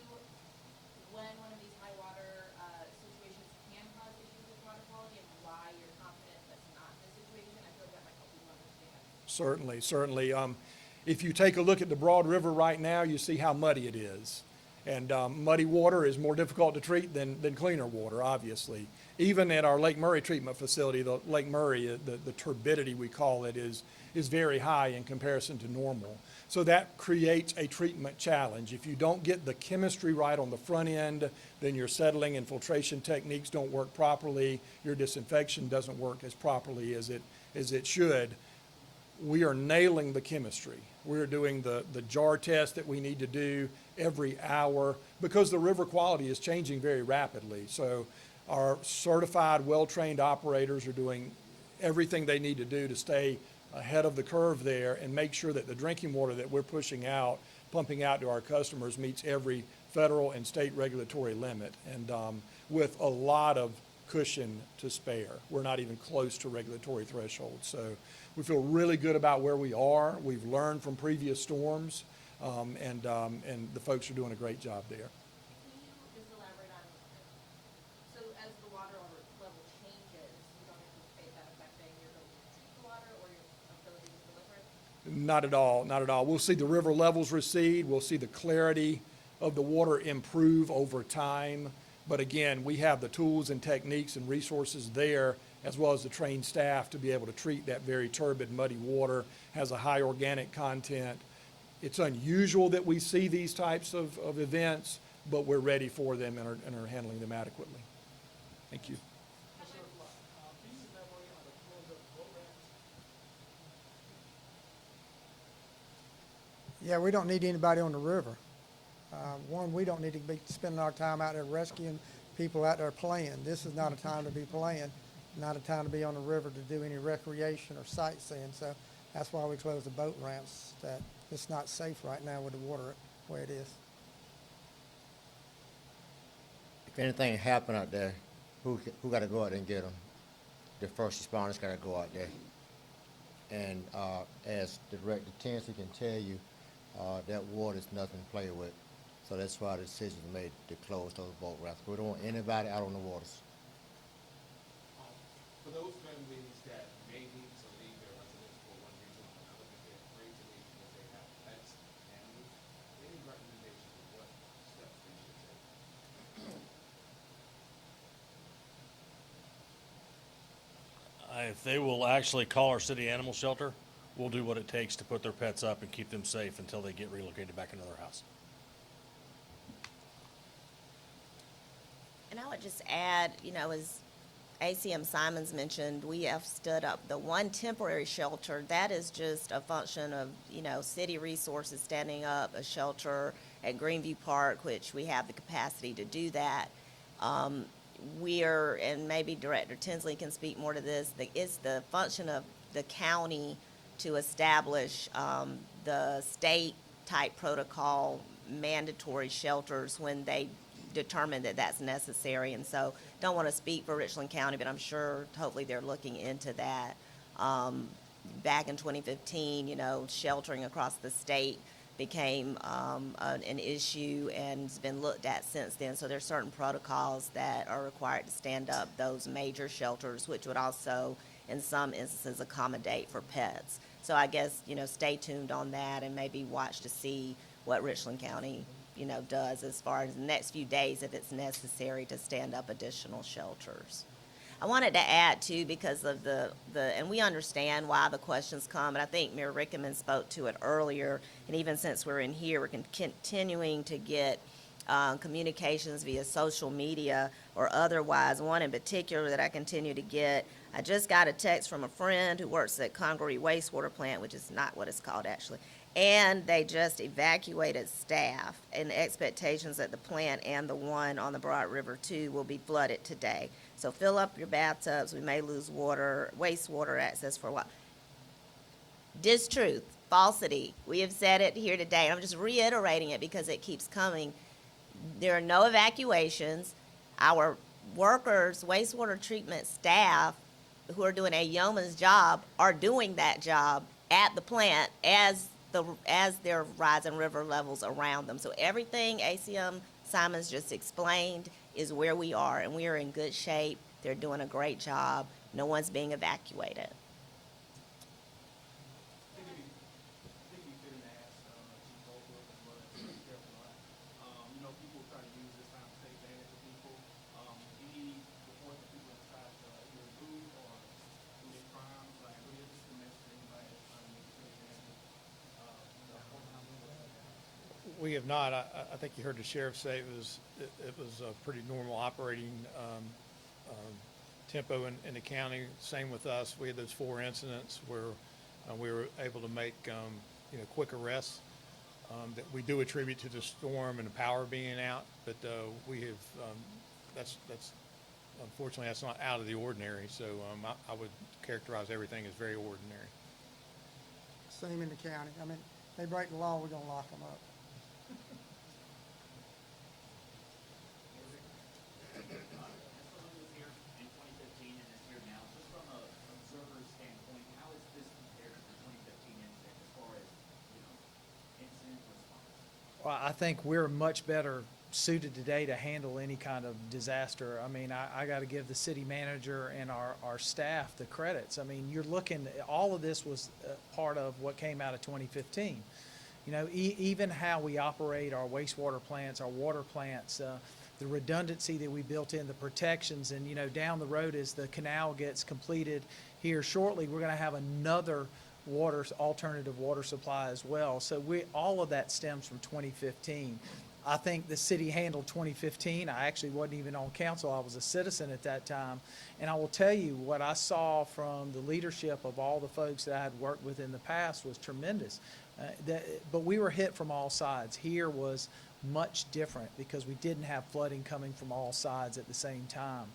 when one of these high water situations can cause issues with water quality and why you're confident that's not the situation? I feel like that might help people understand. Certainly, certainly. If you take a look at the Broad River right now, you see how muddy it is. And muddy water is more difficult to treat than cleaner water, obviously. Even at our Lake Murray treatment facility, the Lake Murray, the turbidity we call it is very high in comparison to normal. So that creates a treatment challenge. If you don't get the chemistry right on the front end, then your settling and filtration techniques don't work properly. Your disinfection doesn't work as properly as it should. We are nailing the chemistry. We're doing the jar test that we need to do every hour because the river quality is changing very rapidly. So our certified, well-trained operators are doing everything they need to do to stay ahead of the curve there and make sure that the drinking water that we're pumping out to our customers meets every federal and state regulatory limit. And with a lot of cushion to spare. We're not even close to regulatory thresholds. So we feel really good about where we are. We've learned from previous storms, and the folks are doing a great job there. Can you just elaborate on, so as the water level changes, you don't anticipate that affecting your ability to treat the water or your ability to deliver it? Not at all, not at all. We'll see the river levels recede. We'll see the clarity of the water improve over time. But again, we have the tools and techniques and resources there, as well as the trained staff to be able to treat that very turbid, muddy water, has a high organic content. It's unusual that we see these types of events, but we're ready for them and are handling them adequately. Thank you. Yeah, we don't need anybody on the river. One, we don't need to be spending our time out there rescuing people out there playing. This is not a time to be playing, not a time to be on the river to do any recreation or sightseeing. So that's why we close the boat ramps, that it's not safe right now with the water the way it is. If anything happened out there, who got to go out there and get them? The first responders got to go out there. And as Director Tinsley can tell you, that water is nothing to play with. So that's why the decision was made to close those boat ramps. We don't want anybody out on the waters. For those families that may need to leave their residence for one reason or another, but they're afraid to leave because they have pets and animals, any recommendations of what steps they should take? If they will actually call our city animal shelter, we'll do what it takes to put their pets up and keep them safe until they get relocated back into their house. And I would just add, as ACM Simons mentioned, we have stood up the one temporary shelter. That is just a function of, city resources standing up a shelter at Greenview Park, which we have the capacity to do that. And maybe Director Tinsley can speak more to this, it's the function of the county to establish the state-type protocol mandatory shelters when they determine that that's necessary. And so don't want to speak for Richland County, but I'm sure hopefully they're looking into that. Back in 2015, sheltering across the state became an issue and has been looked at since then. So there's certain protocols that are required to stand up those major shelters, which would also, in some instances, accommodate for pets. So I guess, stay tuned on that and maybe watch to see what Richland County does as far as the next few days if it's necessary to stand up additional shelters. I wanted to add too, because of and we understand why the questions come, and I think Mayor Rickeman spoke to it earlier, and even since we're in here, we're continuing to get communications via social media or otherwise. One in particular that I continue to get, I just got a text from a friend who works at Congaree Wastewater Plant, which is not what it's called actually, And they just evacuated staff, and the expectations that the plant and the one on the Broad River 2 will be flooded today. So fill up your bathtubs. We may lose water, wastewater access for a while. Distruth, falsity. We have said it here today. I'm just reiterating it because it keeps coming. There are no evacuations. Our workers, wastewater treatment staff, who are doing a yeoman's job, are doing that job at the plant as they're rising river levels around them. So everything ACM Simons just explained is where we are, and we are in good shape. They're doing a great job. No one's being evacuated. I think it'd be fitting to ask Chief Goldberg as well as Chief Carolina. You know, people try to use this time to take advantage of people. Any reports that people have tried to either move or commit crimes, like what is the message to anybody that's trying to make take advantage of the We have not. I think you heard the sheriff say it was a pretty normal operating tempo in the county. Same with us. We had those 4 incidents where we were able to make quick arrests that we do attribute to the storm and the power being out. But we have that's unfortunately that's not out of the ordinary. So I would characterize everything as very ordinary. Same in the county. I mean, they break the law, we're gonna lock them up. Someone was here in 2015 and is here now. Just from a observer's standpoint, how is this compared to the 2015 incident as far as, incident response? Well, I think we're much better suited today to handle any kind of disaster. I mean, I got to give the city manager and our staff the credits. I mean, you're looking, all of this was part of what came out of 2015. Even how we operate our wastewater plants, our water plants, the redundancy that we built in, the protections, and, down the road as the canal gets completed here shortly, we're going to have another alternative water supply as well. So all of that stems from 2015. I think the city handled 2015. I actually wasn't even on council. I was a citizen at that time. And I will tell you, what I saw from the leadership of all the folks that I had worked with in the past was tremendous. But we were hit from all sides. Here was much different because we didn't have flooding coming from all sides at the same time.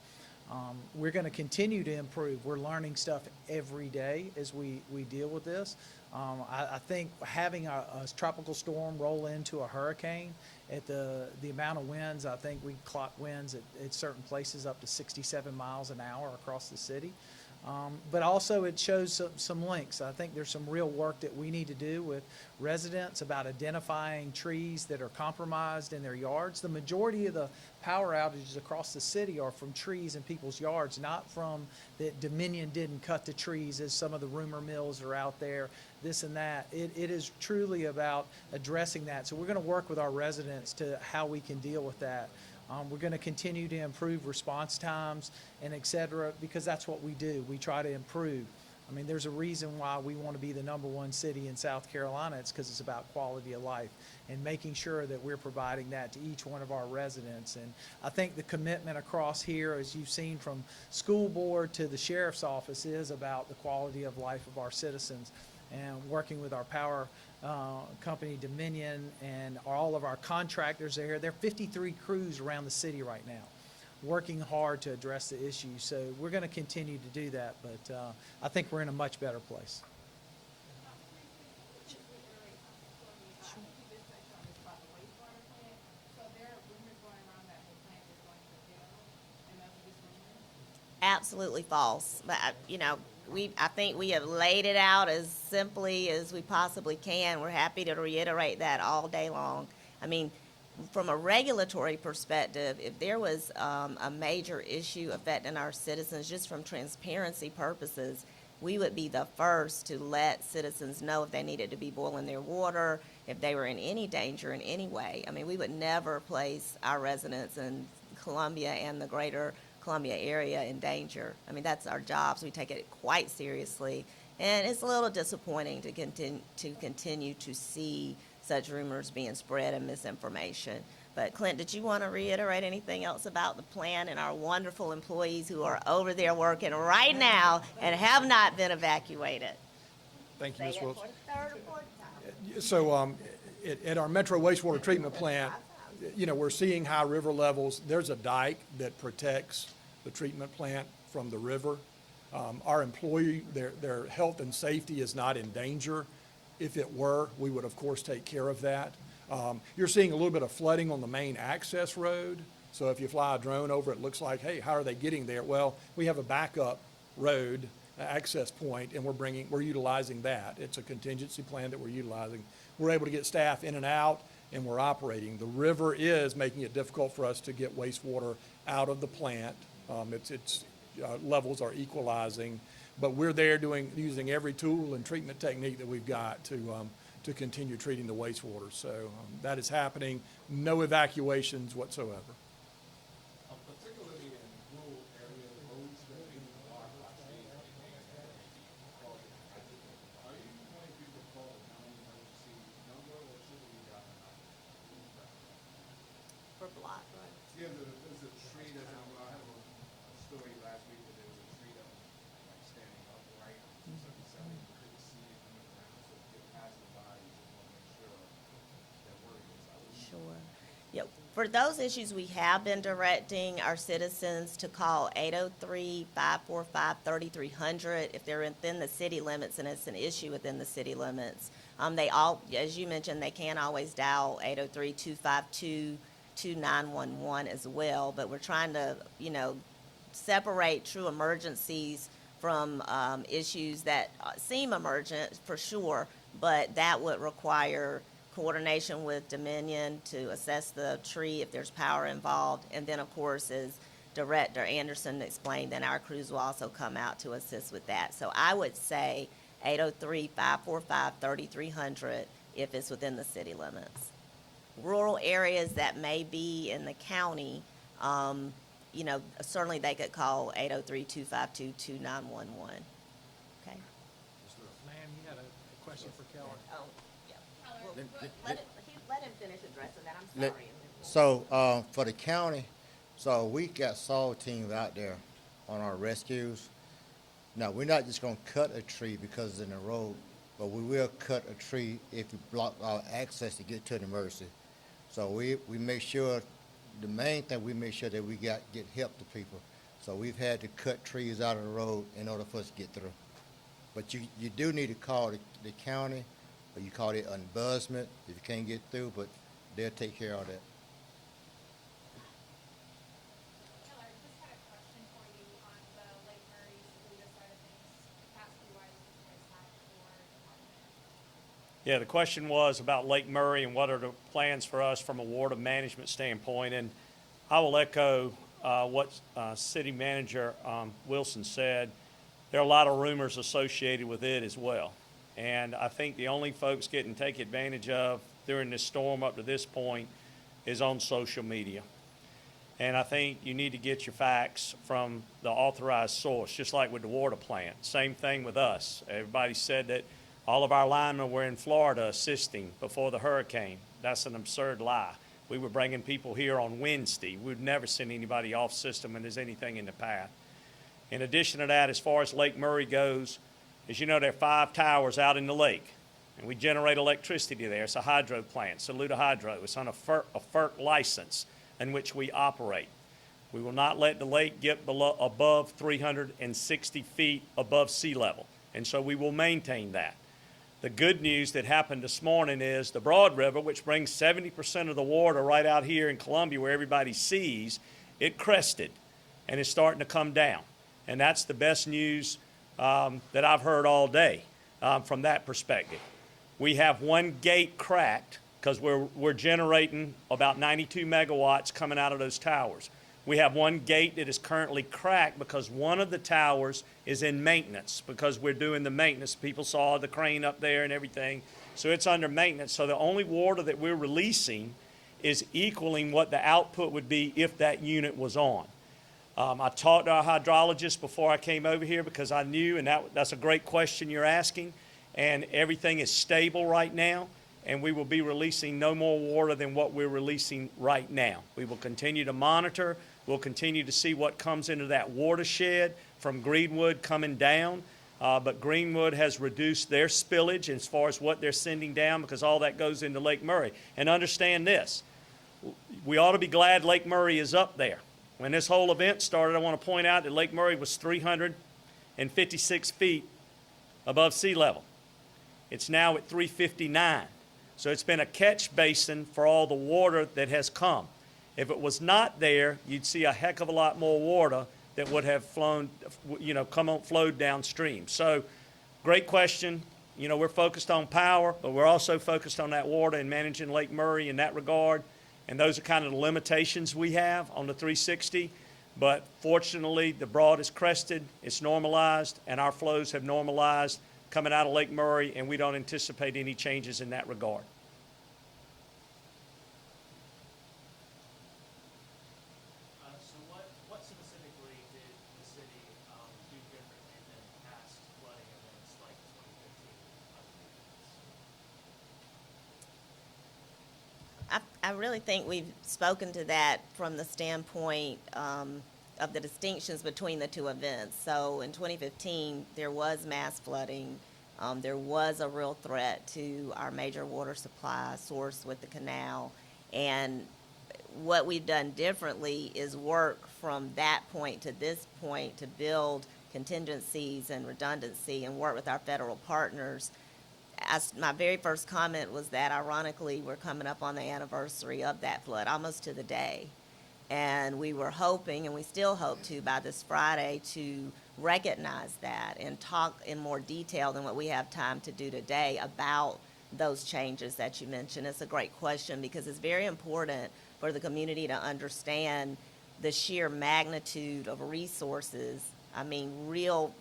We're going to continue to improve. We're learning stuff every day as we deal with this. I think having a tropical storm roll into a hurricane at the amount of winds, I think we clock winds at certain places up to 67 miles an hour across the city. But also it shows some links. I think there's some real work that we need to do with residents about identifying trees that are compromised in their yards. The majority of the power outages across the city are from trees in people's yards, not from that Dominion didn't cut the trees, as some of the rumor mills are out there, this and that. It is truly about addressing that. So we're going to work with our residents to how we can deal with that. We're going to continue to improve response times and et cetera, because that's what we do. We try to improve. I mean, there's a reason why we want to be the #1 city in South Carolina. It's because it's about quality of life and making sure that we're providing that to each one of our residents. And I think the commitment across here, as you've seen from school board to the sheriff's office, is about the quality of life of our citizens. And working with our power company Dominion and all of our contractors there. There are 53 crews around the city right now working hard to address the issue. So we're going to continue to do that, but I think we're in a much better place. Absolutely false. But, I think we have laid it out as simply as we possibly can. We're happy to reiterate that all day long. I mean, from a regulatory perspective, if there was a major issue affecting our citizens, just from transparency purposes, we would be the first to let citizens know if they needed to be boiling their water, if they were in any danger in any way. I mean, we would never place our residents in Columbia and the greater Columbia area in danger. I mean, that's our job, so we take it quite seriously. And it's a little disappointing to continue to see such rumors being spread and misinformation. But Clint, did you want to reiterate anything else about the plan and our wonderful employees who are over there working right now and have not been evacuated? Thank you, Ms. Wilson. Say it for the third or fourth time. So at our Metro wastewater treatment plant, we're seeing high river levels. There's a dike that protects the treatment plant from the river. Our employee, their health and safety is not in danger. If it were, we would of course take care of that. You're seeing a little bit of flooding on the main access road. So if you fly a drone over, it looks like, hey, how are they getting there? Well, we have a backup road access point, and we're utilizing that. It's a contingency plan that we're utilizing. We're able to get staff in and out, and we're operating. The river is making it difficult for us to get wastewater out of the plant. Its levels are equalizing, but we're there using every tool and treatment technique that we've got to continue treating the wastewater. So that is happening. No evacuations whatsoever. Particularly in rural areas, roads that people are actually, are you wanting people to call the county emergency number, or should we got For block road. Yeah, there's a tree that, I had a story last week that there was a tree that was like standing upright, so you couldn't see it coming around, so if you're passing by, you just want to make sure that word gets out. Sure. Yep. For those issues, we have been directing our citizens to call 803-545-3300 if they're within the city limits and it's an issue within the city limits. They all, as you mentioned, they can always dial 803-252-2911 as well, but we're trying to, separate true emergencies from issues that seem emergent for sure, but that would require coordination with Dominion to assess the tree if there's power involved. And then, of course, as Director Anderson explained, then our crews will also come out to assist with that. So I would say 803-545-3300 if it's within the city limits. Rural areas that may be in the county, certainly they could call 803-252-2911. Okay? Ma'am, you had a question for Keller? Oh, yeah. Let him finish addressing that. I'm Let- sorry. So, for the county, so we got saw teams out there on our rescues. Now, we're not just gonna cut a tree because it's in the road, but we will cut a tree if you block our access to get to an emergency. So we make sure, the main thing, we make sure that we get help to people. So we've had to cut trees out of the road in order for us to get through. But you do need to call the county, or you call it ombudsman if you can't get through, but they'll take care of that. Keller, I just had a question for you on the Lake Murray Saluda side of things, capacity-wise, what you guys have for department. Yeah, the question was about Lake Murray and what are the plans for us from a water management standpoint. And I will echo what City Manager Wilson said. There are a lot of rumors associated with it as well. And I think the only folks getting taken advantage of during this storm up to this point is on social media. And I think you need to get your facts from the authorized source, just like with the water plant. Same thing with us. Everybody said that all of our linemen were in Florida assisting before the hurricane. That's an absurd lie. We were bringing people here on Wednesday. We've never sent anybody off system when there's anything in the path. In addition to that, as far as Lake Murray goes, as you know, there are 5 towers out in the lake, and we generate electricity there. It's a hydro plant, Saluda Hydro. It's on a FERC license in which we operate. We will not let the lake get above 360 feet above sea level, and so we will maintain that. The good news that happened this morning is the Broad River, which brings 70% of the water right out here in Columbia where everybody sees, it crested, and it's starting to come down. And that's the best news that I've heard all day from that perspective. We have one gate cracked because we're generating about 92 megawatts coming out of those towers. We have one gate that is currently cracked because one of the towers is in maintenance because we're doing the maintenance. People saw the crane up there and everything. So it's under maintenance. So the only water that we're releasing is equaling what the output would be if that unit was on. I talked to our hydrologist before I came over here because I knew, and that's a great question you're asking, and everything is stable right now, and we will be releasing no more water than what we're releasing right now. We will continue to monitor. We'll continue to see what comes into that watershed from Greenwood coming down. But Greenwood has reduced their spillage as far as what they're sending down because all that goes into Lake Murray. And understand this, we ought to be glad Lake Murray is up there. When this whole event started, I want to point out that Lake Murray was 356 feet above sea level. It's now at 359. So it's been a catch basin for all the water that has come. If it was not there, you'd see a heck of a lot more water that would have flowed downstream. So, great question. You know, we're focused on power, but we're also focused on that water and managing Lake Murray in that regard. And those are kind of the limitations we have on the 360. But fortunately, the broad is crested, it's normalized, and our flows have normalized coming out of Lake Murray, and we don't anticipate any changes in that regard. So what specifically did the city do differently than past flooding events like 2015? I really think we've spoken to that from the standpoint of the distinctions between the two events. So in 2015, there was mass flooding. There was a real threat to our major water supply source with the canal. And what we've done differently is work from that point to this point to build contingencies and redundancy and work with our federal partners. My very first comment was that, ironically, we're coming up on the anniversary of that flood, almost to the day. And we were hoping, and we still hope to, by this Friday, to recognize that and talk in more detail than what we have time to do today about those changes that you mentioned. It's a great question because it's very important for the community to understand the sheer magnitude of resources. I mean, real,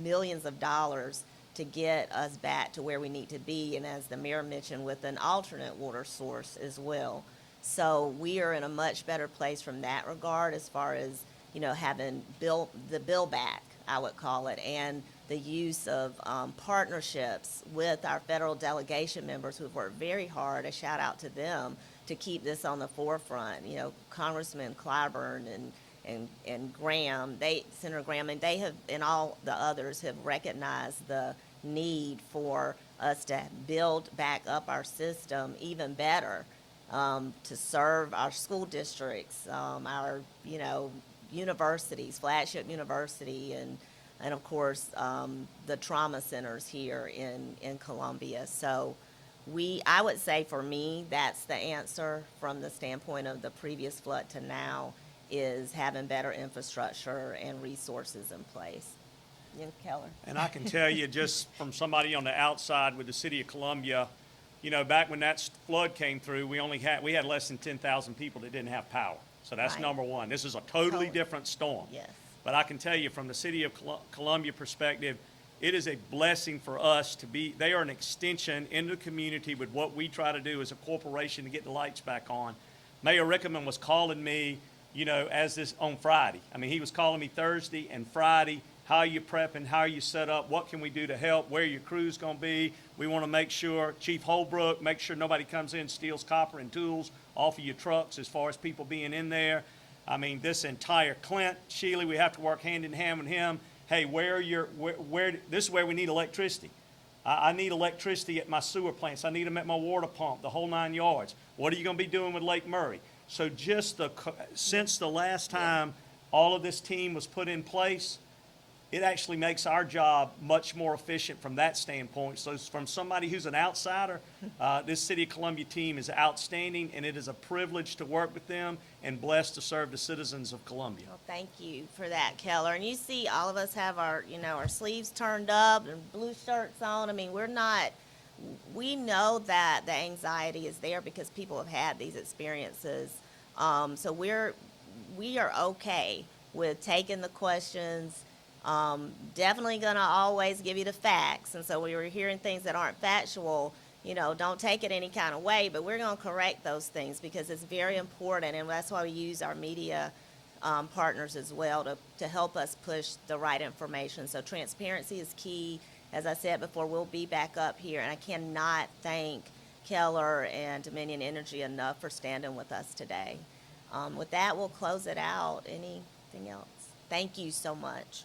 millions of dollars to get us back to where we need to be, and as the mayor mentioned, with an alternate water source as well. So we are in a much better place from that regard as far as, having built the build back, I would call it, and the use of partnerships with our federal delegation members who've worked very hard, a shout out to them, to keep this on the forefront. Congressman Clyburn and Graham, Senator Graham, and they have, and all the others have recognized the need for us to build back up our system even better, to serve our school districts, our, universities, flagship university, and of course, the trauma centers here in Columbia. So I would say for me, that's the answer from the standpoint of the previous flood to now, is having better infrastructure and resources in place. Keller. And I can tell you, just from somebody on the outside with the city of Columbia, back when that flood came through, we had less than 10,000 people that didn't have power. So that's Right. number one. This is a totally different storm. Yes. But I can tell you, from the city of Columbia perspective, it is a blessing for us to be, they are an extension into the community with what we try to do as a corporation to get the lights back on. Mayor Rickman was calling me, as this on Friday. I mean, he was calling me Thursday and Friday. How are you prepping? How are you set up? What can we do to help? Where your crew's going to be? We want to make sure, Chief Holbrook, make sure nobody comes in and steals copper and tools off of your trucks as far as people being in there. I mean, this entire Clint, Shealy, we have to work hand in hand with him. Hey, this is where we need electricity. I need electricity at my sewer plants. I need them at my water pump, the whole 9 yards. What are you going to be doing with Lake Murray? So since the last time all of this team was put in place, it actually makes our job much more efficient from that standpoint. So from somebody who's an outsider, this City of Columbia team is outstanding, and it is a privilege to work with them and blessed to serve the citizens of Columbia. Well, thank you for that, Keller. And you see all of us have our, our sleeves turned up and blue shirts on. I mean, we know that the anxiety is there because people have had these experiences. So we are okay with taking the questions. Definitely gonna always give you the facts, and so when you're hearing things that aren't factual, don't take it any kind of way, but we're gonna correct those things because it's very important, and that's why we use our media partners as well to help us push the right information. So transparency is key. As I said before, we'll be back up here, and I cannot thank Keller and Dominion Energy enough for standing with us today. With that, we'll close it out. Anything else? Thank you so much.